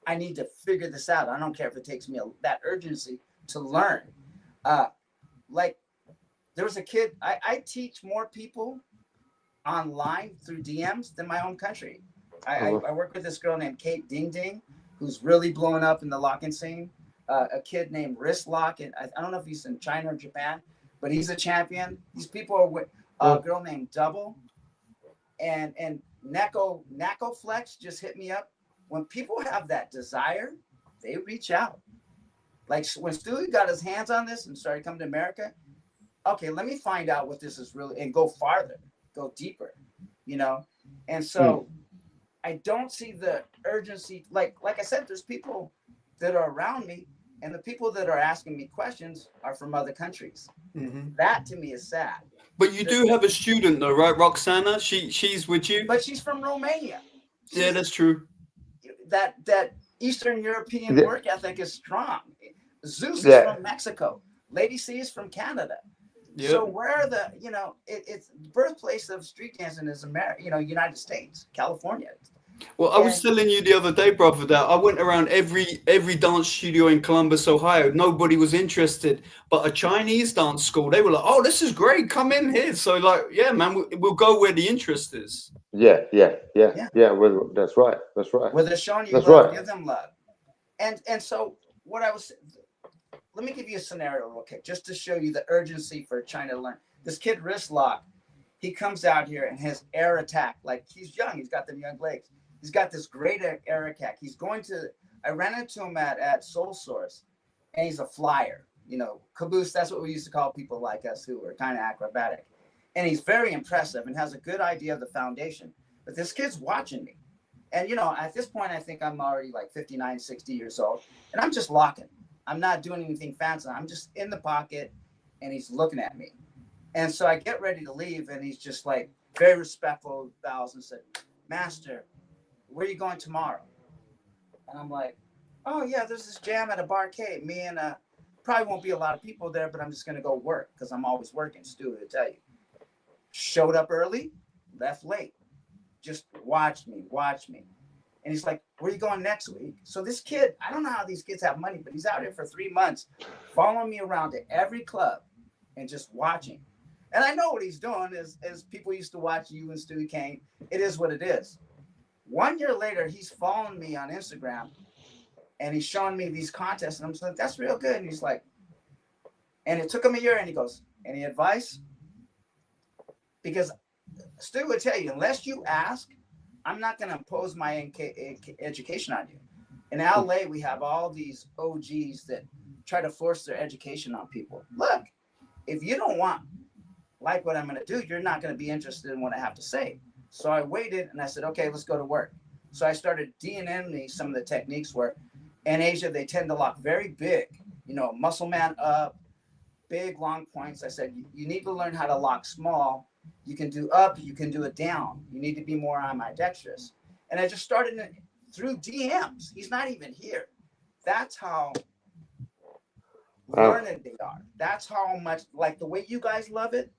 I need to figure this out. I don't care if it takes me that urgency to learn. Like there was a kid. I teach more people online through DMs than my own country. I work with this girl named Kate Ding Ding, who's really blowing up in the locking scene. A kid named Wrist Lock, and I don't know if he's in China or Japan, but he's a champion. These people are with a girl named Double, and Neko Flex just hit me up. When people have that desire, they reach out. Like when Stewie got his hands on this and started coming to America, okay, let me find out what this is really, and go farther, go deeper, And so I don't see the urgency. Like I said, there's people that are around me, and the people that are asking me questions are from other countries. Mm-hmm. That to me is sad. But you do have a student though, right, Roxana? She's with you. But she's from Romania. Yeah, that's true. That Eastern European work ethic is strong. Zeus is from Mexico. Lady C is from Canada. Yep. So where are the, it's birthplace of street dancing is America, United States, California. Well, I was telling you the other day, brother, that I went around every dance studio in Columbus, Ohio. Nobody was interested, but a Chinese dance school, they were like, "Oh, this is great. Come in here." So, like, yeah, man, we'll go where the interest is. Yeah. Well, that's right. Where they're showing you love, give them love. And so what I was, let me give you a scenario real quick, just to show you the urgency for China to learn. This kid Wrist Lock, he comes out here and his air attack, like he's young, he's got them young legs. He's got this great air attack. I ran into him at Soul Source, and he's a flyer. you know, caboose. That's what we used to call people like us who were kind of acrobatic. And he's very impressive and has a good idea of the foundation. But this kid's watching me. And, you know, at this point, I think I'm already like 59, 60 years old. And I'm just locking. I'm not doing anything fancy. I'm just in the pocket and he's looking at me. And so I get ready to leave and he's just like very respectful, bows and said, Master, where are you going tomorrow? And I'm like, oh, yeah, there's this jam at a barcade. Me and probably won't be a lot of people there, but I'm just going to go work because I'm always working, Stu, to tell you. Showed up early, left late. Just watch me. And he's like, where are you going next week? So this kid, I don't know how these kids have money, but he's out here for 3 months following me around to every club and just watching. And I know what he's doing is people used to watch you and Stewie Kane. It is what it is. 1 year later, he's following me on Instagram and he's showing me these contests. And I'm like, that's real good. And he's like, and it took him a year and he goes, any advice? Because Stu would tell you, unless you ask, I'm not going to impose my education on you. In LA, we have all these OGs that try to force their education on people. Look, if you don't like what I'm going to do, you're not going to be interested in what I have to say. So I waited and I said, okay, let's go to work. So I started DNMing some of the techniques where in Asia, they tend to lock very big, you know, muscle man up, big long points. I said, you need to learn how to lock small. You can do up, you can do it down. You need to be more ambidextrous. And I just started through DMs. He's not even here. That's how learned they are. That's how much, like the way you guys love it,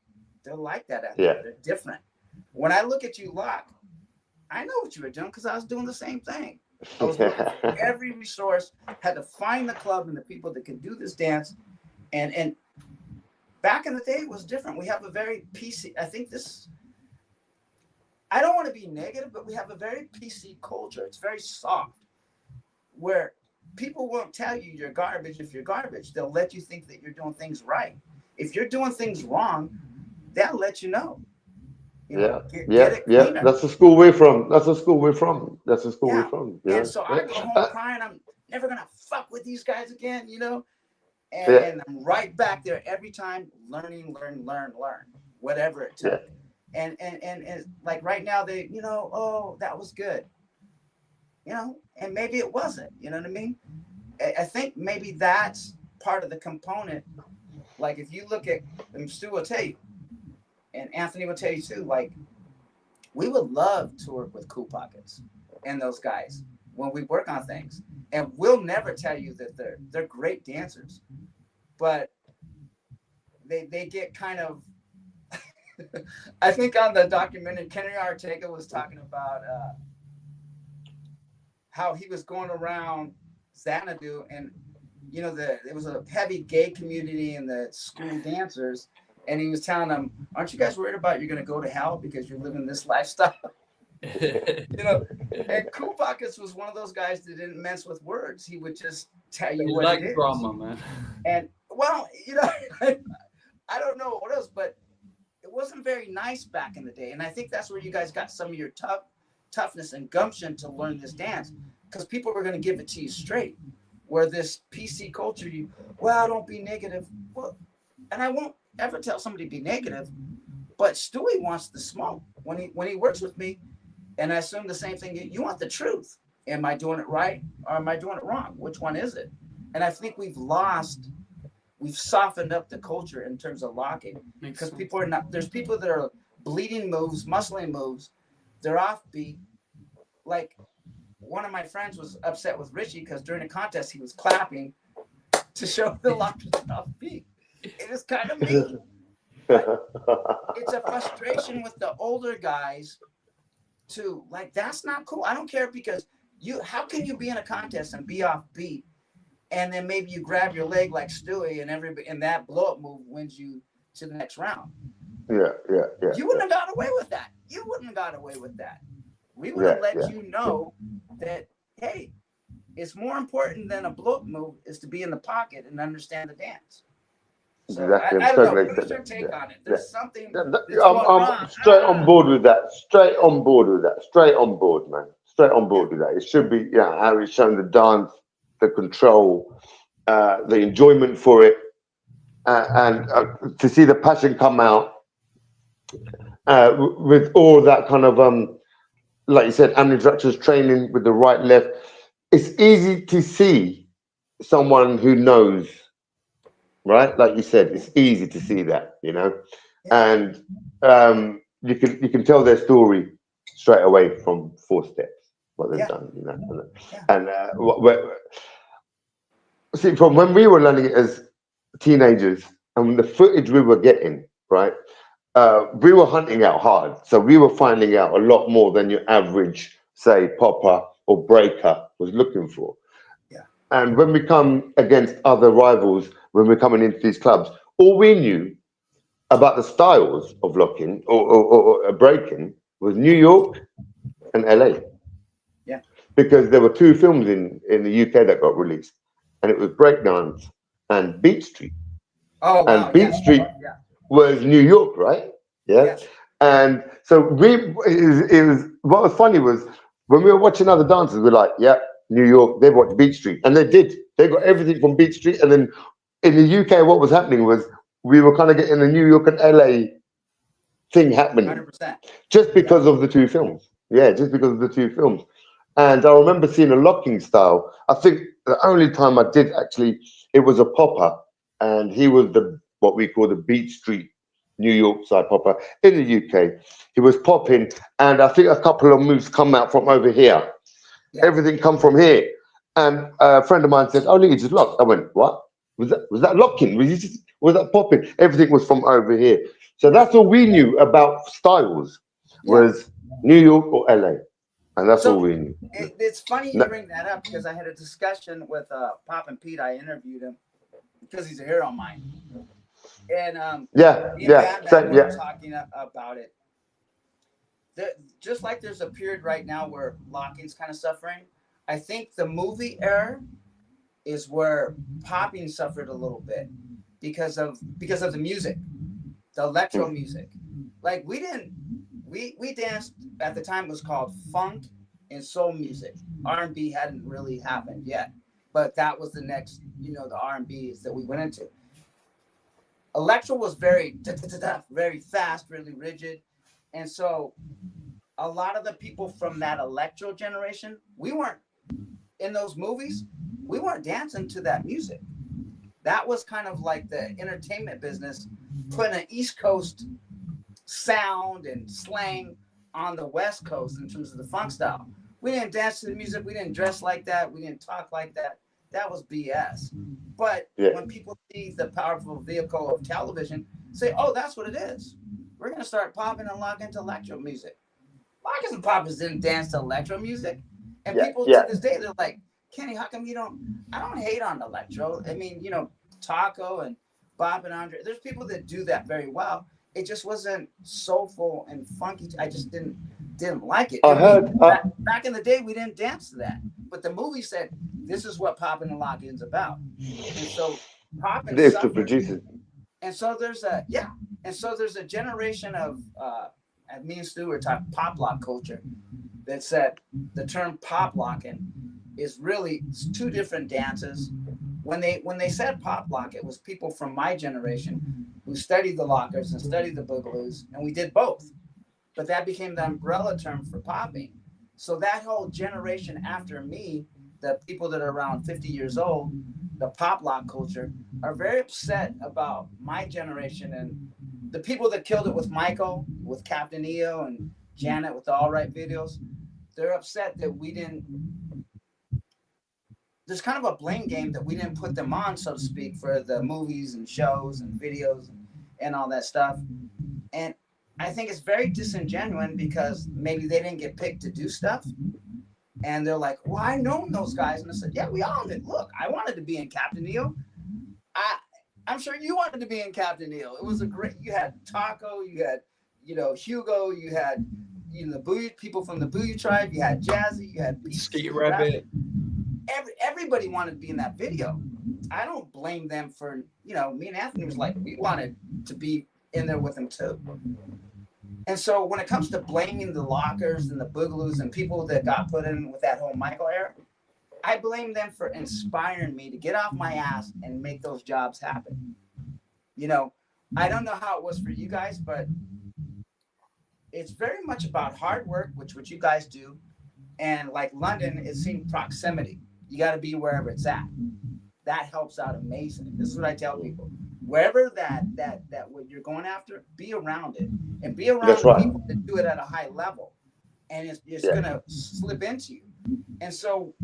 they're like that. They're different. When I look at you lock, I know what you were doing because I was doing the same thing. I was looking for every resource, had to find the club and the people that can do this dance. And back in the day, it was different. We have a very PC, I don't want to be negative, but we have a very PC culture. It's very soft, where people won't tell you you're garbage if you're garbage. They'll let you think that you're doing things right. If you're doing things wrong, they'll let you know. Get it cleaner. That's the school we're from. We're from. Yeah. And so I go home crying, I'm never going to fuck with these guys again, you know? And I'm right back there every time learning, learn, whatever it took. And like right now they, you know, oh, that was good, you know, and maybe it wasn't, you know what I mean? I think maybe that's part of the component. Like if you look at, and Stu will tell you, and Anthony will tell you too, like we would love to work with Cool Pockets and those guys when we work on things. And we'll never tell you that they're great dancers, but they get kind of, I think on the documentary, Kenny Ortega was talking about how he was going around Xanadu and, you know, there was a heavy gay community in the school dancers. And he was telling them, aren't you guys worried about you're going to go to hell because you're living this lifestyle? You know, and Cool Pockets was one of those guys that didn't mess with words. He would just tell you what it is. Drama, man. And well, you know, I don't know what else, but it wasn't very nice back in the day. And I think that's where you guys got some of your toughness and gumption to learn this dance, because people were going to give it to you straight. Where this PC culture, don't be negative. Well, and I won't ever tell somebody to be negative, but Stewie wants the smoke when he works with me. And I assume the same thing. You want the truth. Am I doing it right or am I doing it wrong? Which one is it? And I think we've softened up the culture in terms of locking, because people are not, there's people that are bleeding moves, muscling moves. They're offbeat. Like one of my friends was upset with Richie because during the contest, he was clapping to show the lockers offbeat. It is kind of mean. It's a frustration with the older guys too. Like, that's not cool. I don't care, because how can you be in a contest and be off beat, and then maybe you grab your leg like Stewie and that blow up move wins you to the next round. Yeah. You wouldn't have got away with that. We would have let you know that, hey, it's more important than a blow up move is to be in the pocket and understand the dance. So exactly. I don't know. What's your take on it? There's something. I'm straight on board with that. Straight on board, man. Straight on board with that. It should be, how it's shown the dance, the control, the enjoyment for it. and to see the passion come out with all that kind of like you said, ambidextrous training with the right left. It's easy to see someone who knows, right? Like you said, it's easy to see that, you know, and you can tell their story straight away from 4 steps what they've done, you know, and see from when we were learning it as teenagers and the footage we were getting, right? We were hunting out hard, so we were finding out a lot more than your average, say, popper or breaker was looking for. Yeah. And when we come against other rivals, when we're coming into these clubs, all we knew about the styles of locking or breaking was New York and LA. Yeah. Because there were 2 films in the UK that got released, and it was Breakdance and Beat Street. Oh wow. And Beat Street was New York, right? Yeah. Yes. And so it was what was funny was when we were watching other dancers, we were like, yeah, New York, they watched Beat Street. And they did. They got everything from Beat Street. And then in the UK, what was happening was we were kind of getting the New York and LA thing happening. 100%. Just because of the 2 films. Yeah, just because of the 2 films. And I remember seeing a locking style. I think the only time I did actually, it was a popper, and he was what we call the Beat Street New York side popper in the UK. He was popping, and I think a couple of moves come out from over here. Yeah. Everything come from here. And a friend of mine said, "Oh, look, you just locked." I went, "What? Was that locking? Was that popping?" Everything was from over here. So that's all we knew about styles was New York or LA. And that's all we knew. It's funny you bring that up because I had a discussion with Pop and Pete. I interviewed him because he's a hero of mine. And we were talking about it. Just like there's a period right now where locking's kind of suffering, I think the movie era is where popping suffered a little bit because of the music, the electro music. Like we danced at the time. It was called funk and soul music. R&B hadn't really happened yet, but that was the next, the R&Bs that we went into. Electro was very fast, really rigid, and so a lot of the people from that electro generation, we weren't in those movies. We weren't dancing to that music. That was kind of like the entertainment business putting an East Coast sound and slang on the West Coast in terms of the funk style. We didn't dance to the music. We didn't dress like that. We didn't talk like that. That was BS. But when people see the powerful vehicle of television, say, "Oh, that's what it is. We're going to start popping and locking to electro music." Lockers and poppers didn't dance to electro music. And people to this day, they're like, "Kenny, how come I don't hate on electro. I mean, Taco and Bob and Andre, there's people that do that very well. It just wasn't soulful and funky. I just didn't like it. Back in the day, we didn't dance to that. But the movie said, this is what popping and locking is about. And so popping to produce it. And so there's a generation of me and Stu were talking pop lock culture that said the term pop locking is really 2 different dances. When they said pop lock, it was people from my generation who studied the lockers and studied the boogaloos, and we did both. But that became the umbrella term for popping. So that whole generation after me, the people that are around 50 years old, the pop lock culture, are very upset about my generation and the people that killed it with Michael, with Captain EO, and Janet with the All Right videos. They're upset that we didn't. There's kind of a blame game that we didn't put them on, so to speak, for the movies and shows and videos and all that stuff. And I think it's very disingenuous because maybe they didn't get picked to do stuff. And they're like, "Well, I know those guys." And I said, "Yeah, we all did. Look, I wanted to be in Captain EO. I'm sure you wanted to be in Captain EO. It was you had Taco, you had, Hugo, you had, the Booyah people from the Booyah tribe, you had Jazzy, you had Skeet Rabbit. Everybody wanted to be in that video. I don't blame them for, me and Anthony was like, we wanted to be in there with them too. And so when it comes to blaming the lockers and the boogaloos and people that got put in with that whole Michael era, I blame them for inspiring me to get off my ass and make those jobs happen. You know, I don't know how it was for you guys, but it's very much about hard work, which what you guys do. And like London, it seemed proximity. You got to be wherever it's at. That helps out amazing. This is what I tell people: wherever that what you're going after, be around it, and be around the people that do it at a high level, and it's gonna slip into you. And so,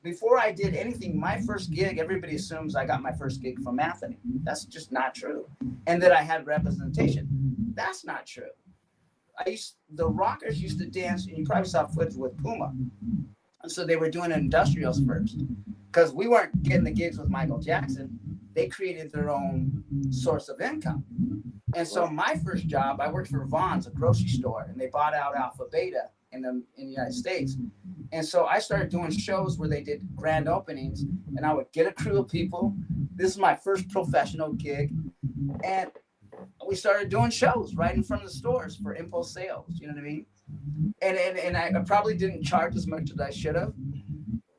before I did anything, my first gig, everybody assumes I got my first gig from Anthony. That's just not true. And that I had representation. That's not true. The rockers used to dance, and you probably saw footage with Puma. And so they were doing industrials first, because we weren't getting the gigs with Michael Jackson. They created their own source of income. And so my first job, I worked for Vaughn's, a grocery store, and they bought out Alpha Beta in the United States. And so I started doing shows where they did grand openings, and I would get a crew of people. This is my first professional gig. And we started doing shows right in front of the stores for impulse sales. You know what I mean? And I probably didn't charge as much as I should have,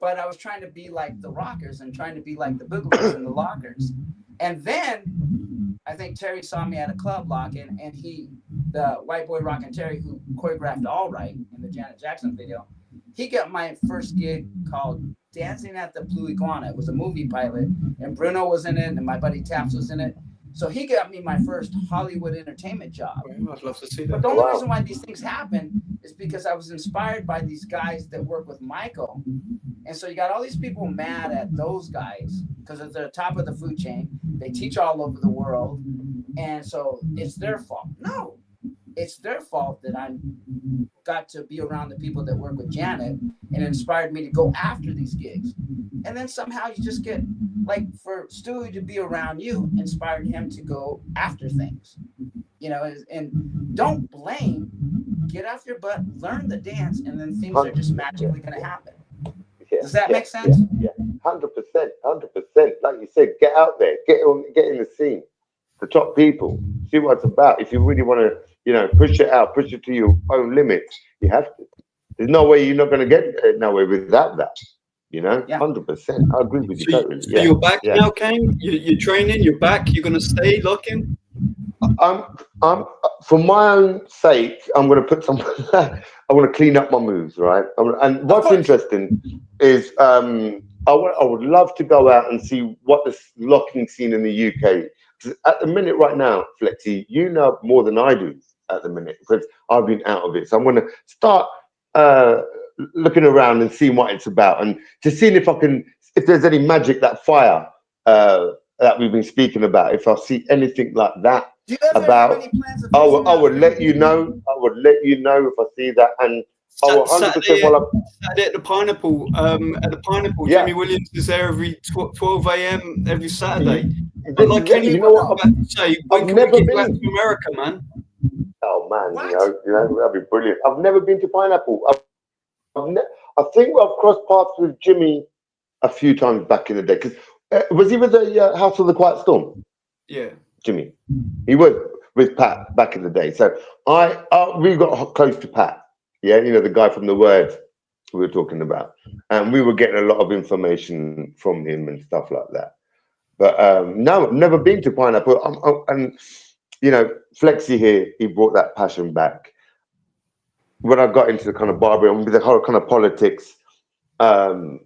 but I was trying to be like the rockers and trying to be like the Boogaloos and the Lockers. And then I think Terry saw me at a club locking, and the white boy Rockin' Terry, who choreographed All Right in the Janet Jackson video, he got my first gig called Dancing at the Blue Iguana. It was a movie pilot, and Bruno was in it, and my buddy Taps was in it. So he got me my first Hollywood entertainment job. I'd love to see that. But the only reason why these things happen is because I was inspired by these guys that work with Michael. And so you got all these people mad at those guys because they're at the top of the food chain. They teach all over the world. And so it's their fault. No, it's their fault that I got to be around the people that work with Janet, and it inspired me to go after these gigs. And then somehow you just get, like, for Stewie to be around you inspired him to go after things, you know. And don't blame, get off your butt, learn the dance, and then things are just magically going to happen. Does that make sense? Yeah, 100%. Like you said, get out there, get in the scene, the top people, see what it's about. If you really want to, you know, push it out, push it to your own limits, you have to. There's no way you're not going to get nowhere without that. You know, 100%. I agree with you totally. So you're back now, Kang? You're training, you're back, you're going to stay locking? I'm for my own sake, I'm going to put some, I want to clean up my moves, right? And what's interesting is I would love to go out and see what the locking scene in the UK, at the minute right now, Flexy, you know more than I do at the minute, because I've been out of it. So I'm going to start looking around and seeing what it's about, and just seeing if there's any magic, that fire that we've been speaking about, if I see anything like that about, I would let you know. I would let you know if I see that. And I will 100%. Saturday at the Pineapple, Jimmy Williams is there every 12 a.m. every Saturday. But like Kenny, you know what? I'm about to say, when can we get back to America, man? Oh man, you know that'd be brilliant. I've never been to Pineapple. I think I've crossed paths with Jimmy a few times back in the day. Because was he with the House of the Quiet Storm? Yeah, Jimmy. He was with Pat back in the day. So we got close to Pat. Yeah, you know, the guy from The Word we were talking about, and we were getting a lot of information from him and stuff like that. But no, I've never been to Pineapple. And you know, Flexy here, he brought that passion back. When I got into the kind of barbering, with the whole kind of politics, I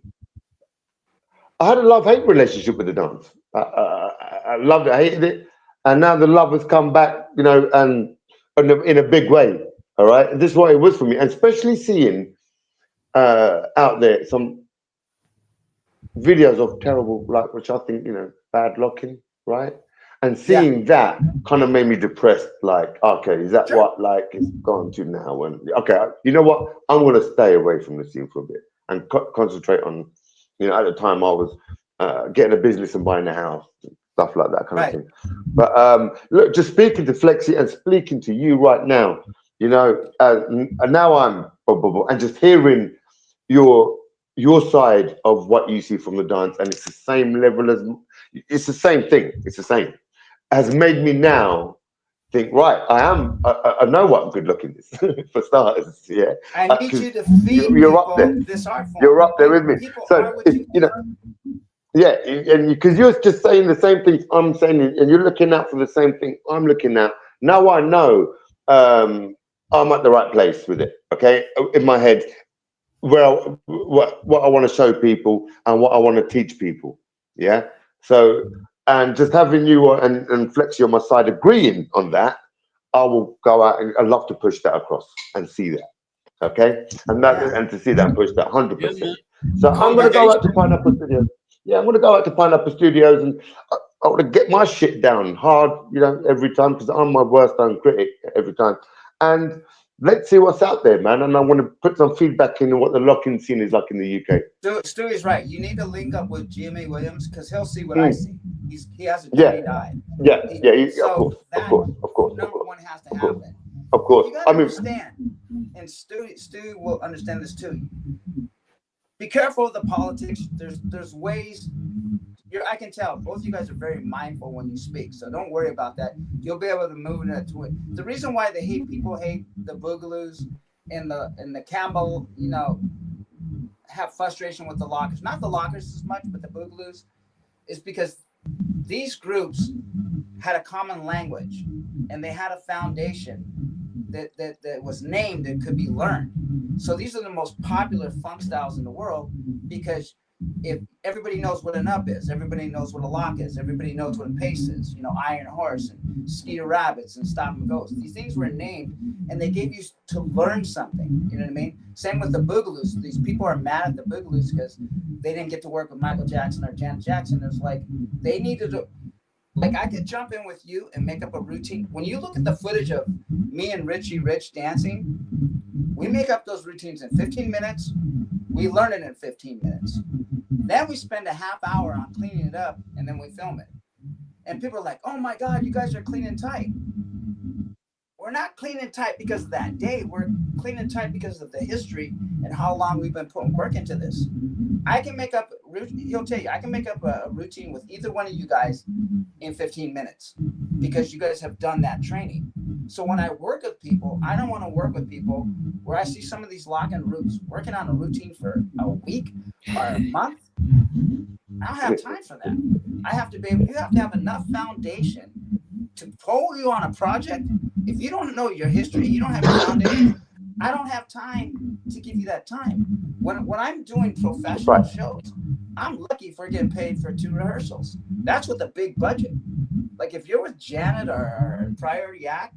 had a love-hate relationship with the dance. I loved it, I hated it, and now the love has come back, you know, and in a big way. All right, this is what it was for me, and especially seeing out there some videos of terrible, like, which I think, you know, bad locking, right? And seeing that kind of made me depressed. Like, okay, is that what, like, it's gone to now? And okay, you know what? I'm going to stay away from the scene for a bit and concentrate on, you know, at the time I was getting a business and buying a house, stuff like that kind of thing. But look, just speaking to Flexy and speaking to you right now, you know, and now I'm and just hearing your side of what you see from the dance, and it's the same level as, it's the same thing. It's the same. Has made me now think, right, I know what good looking is for starters. Yeah, I need you to feed you're up there. This art form. You're up there with me. So you know, Yeah, and because you're just saying the same things I'm saying, and you're looking out for the same thing I'm looking at. Now I know I'm at the right place with it. Okay, in my head, well, what I want to show people and what I want to teach people. Yeah. So, and just having you and Flexy on my side agreeing on that, I will go out and I'd love to push that across and see that. Okay, and that Yeah. and to see that and push that Yeah, 100%. man. So I'm gonna go out to Congregation. Pineapple Studios. Yeah, I'm gonna go out to Pineapple Studios, and I want to get my shit down hard, every time, because I'm my worst own critic every time. And let's see what's out there, man. And I want to put some feedback in what the locking scene is like in the UK. Stewie's right. You need to link up with Jimmy Williams because he'll see what I Mm. see. He has a Yeah, trained eye. yeah, of So course, that of course, number one has to of course, happen. of course. You got to I mean, understand, and Stewie will understand this too. Be careful of the politics. There's ways. I can tell both of you guys are very mindful when you speak, so don't worry about that. You'll be able to move into it. The reason why people hate the Boogaloos and the Campbell, have frustration with the Lockers, not the Lockers as much, but the Boogaloos, is because these groups had a common language and they had a foundation that was named that could be learned. So these are the most popular funk styles in the world because if everybody knows what an up is, everybody knows what a lock is, everybody knows what a pace is, Iron Horse and Skeeter Rabbits and Stop and Goes. These things were named and they gave you to learn something. You know what I mean? Same with the Boogaloos. These people are mad at the Boogaloos because they didn't get to work with Michael Jackson or Janet Jackson. It's like they needed to. Like I could jump in with you and make up a routine. When you look at the footage of me and Richie Rich dancing, we make up those routines in 15 minutes. We learn it in 15 minutes. Then we spend a half hour on cleaning it up and then we film it. And people are like, oh my God, you guys are clean and tight. We're not clean and tight because of that day. We're clean and tight because of the history and how long we've been putting work into this. I can make up, he'll tell you, I can make up a routine with either one of you guys in 15 minutes because you guys have done that training. So when I work with people, I don't want to work with people where I see some of these lock-in groups working on a routine for a week or a month. I don't have time for that. You have to have enough foundation to pull you on a project. If you don't know your history, you don't have a foundation, I don't have time to give you that time. When I'm doing professional shows, I'm lucky if we're getting paid for 2 rehearsals. That's with a big budget. Like if you're with Janet or Priority Act,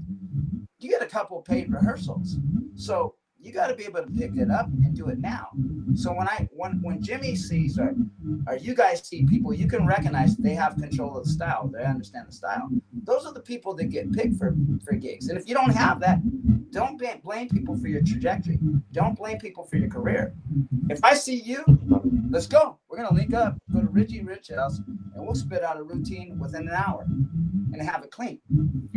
you get a couple paid rehearsals. So you got to be able to pick it up and do it now. So when Jimmy sees or you guys see people, you can recognize they have control of the style. They understand the style. Those are the people that get picked for gigs. And if you don't have that, don't blame people for your trajectory. Don't blame people for your career. If I see you, let's go. We're going to link up, go to Richie Rich house, and we'll spit out a routine within an hour and have it clean.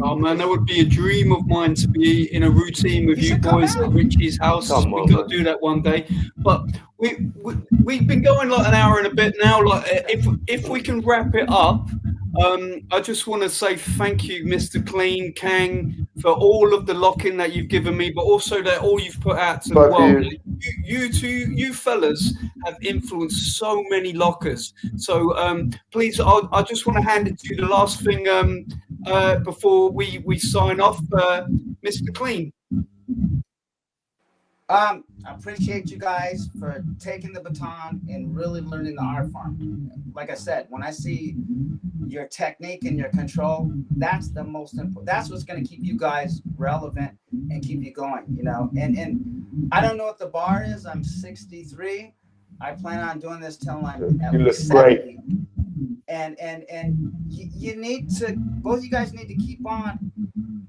Oh man, that would be a dream of mine to be in a routine with you boys at Richie's house. We've got to do that one day. But we've been going like an hour and a bit now. Like if we can wrap it up, I just want to say thank you, Mr. Kleen, Kang, for all of the lock-in that you've given me, but also that all you've put out to the world. You fellas have influenced so many lockers. So please, I just want to hand it to you. The last thing before we sign off, Mr. Kleen. I appreciate you guys for taking the baton and really learning the art form. Like I said, when I see your technique and your control, that's the most important. That's what's going to keep you guys relevant and keep you going, And I don't know what the bar is. I'm 63. I plan on doing this till I'm at least 70. And you need to, both you guys need to keep on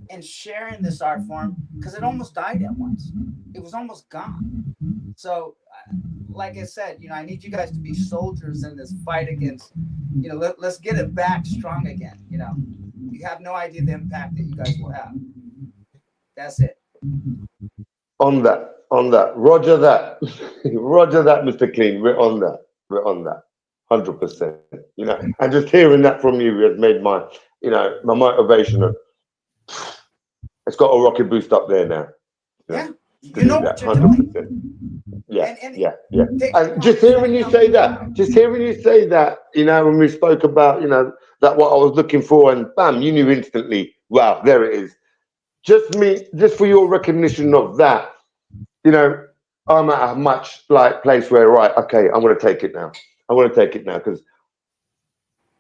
and sharing this art form because it almost died at once. It was almost gone. So, like I said, I need you guys to be soldiers in this fight against, let's get it back strong again. You have no idea the impact that you guys will have. That's it. On that. Roger that. Roger that, Mr. Kleen. We're on that. 100%. And just hearing that from you has made my motivation. It's got a rocket boost up there now. Yeah, you know what you're doing. Yeah, And yeah, yeah. take And the just hearing you say conversation that, you know, when we spoke about, you know, that what I was looking for, and bam, you knew instantly. Wow, there it is. Just for your recognition of that, you know, I'm at a much like place where, right, okay, I'm gonna take it now. I want to take it now because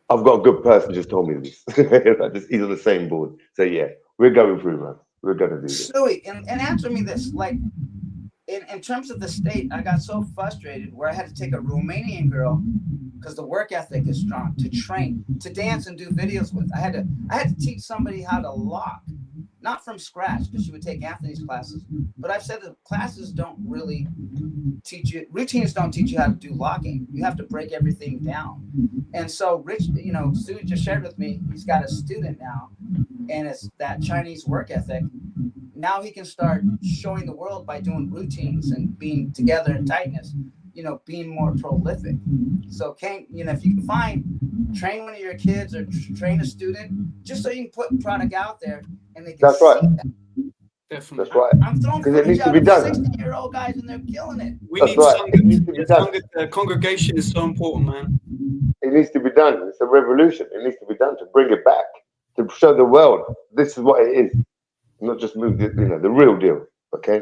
I've got a good person just told me this. He's on the same board. So yeah, we're going through, man. We're gonna do this. Stewie, and answer me this. Like, in terms of the state, I got so frustrated where I had to take a Romanian girl because the work ethic is strong to train, to dance and do videos with. I had to teach somebody how to lock, not from scratch because she would take Anthony's classes. But I've said that classes don't really teach you, routines don't teach you how to do locking. You have to break everything down. And so Rich, you know, Stu just shared with me, he's got a student now, and it's that Chinese work ethic. Now he can start showing the world by doing routines and being together in tightness, you know, being more prolific. So Kang, you know, if you can train one of your kids or train a student, just so you can put product out there and they can That's right. see that. Definitely. That's right. I'm throwing Because it footage needs to out be of done. 60-year-old guys and they're killing it. We That's need right. Sangat. It needs to be done. Sangat, congregation is so important, man. It needs to be done. It's a revolution. It needs to be done to bring it back, to show the world this is what it is, not just move the, you know, the real deal. Okay.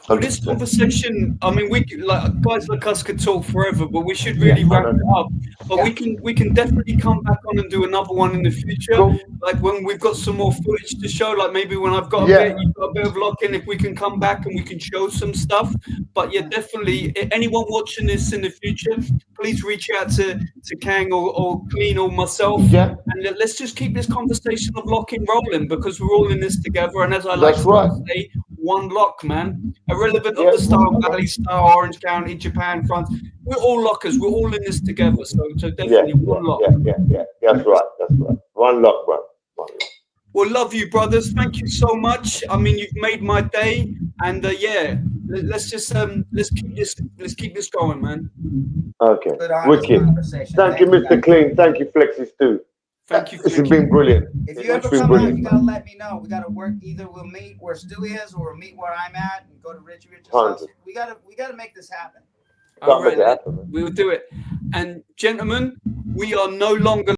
Well, this 100%. conversation, I mean, we could, like guys like us could talk forever, but we should Yeah, really I wrap know. it up. But Yeah. we can definitely come back on and do another one in the future. Cool. Like when we've got some more footage to show, like maybe when I've got a Yeah. bit, you've got a bit of lock-in, if we can come back and we can show some stuff. But yeah, definitely, anyone watching this in the future, please reach out to Kang or Kleen or myself. Yeah. And let's just keep this conversation of locking rolling because we're all in this together. And as I like That's to right. say, one lock, man. Irrelevant of Yeah. the Star Valley, Star Orange County, Japan, France. We're all lockers. We're all in this together. So Yeah. definitely Yeah. one lock. Yeah. That's right. That's right. One lock, bro. One lock. Well, love you, brothers. Thank you so much. I mean, you've made my day. And yeah, let's just let's keep this going, man. Okay. Good honest Wicked. conversation. Thank you, Mr. guys. Clean. Thank you, Flexy Stu. Thank you. This has been brilliant. If you ever It's been come out, brilliant, you gotta man. let me know. We gotta work. Either we'll meet where Stu is, or we'll meet where I'm at, and go to Rich's house. 100. We gotta make this happen. All Can't make right, it happen, man. we will do it. And gentlemen, we are no longer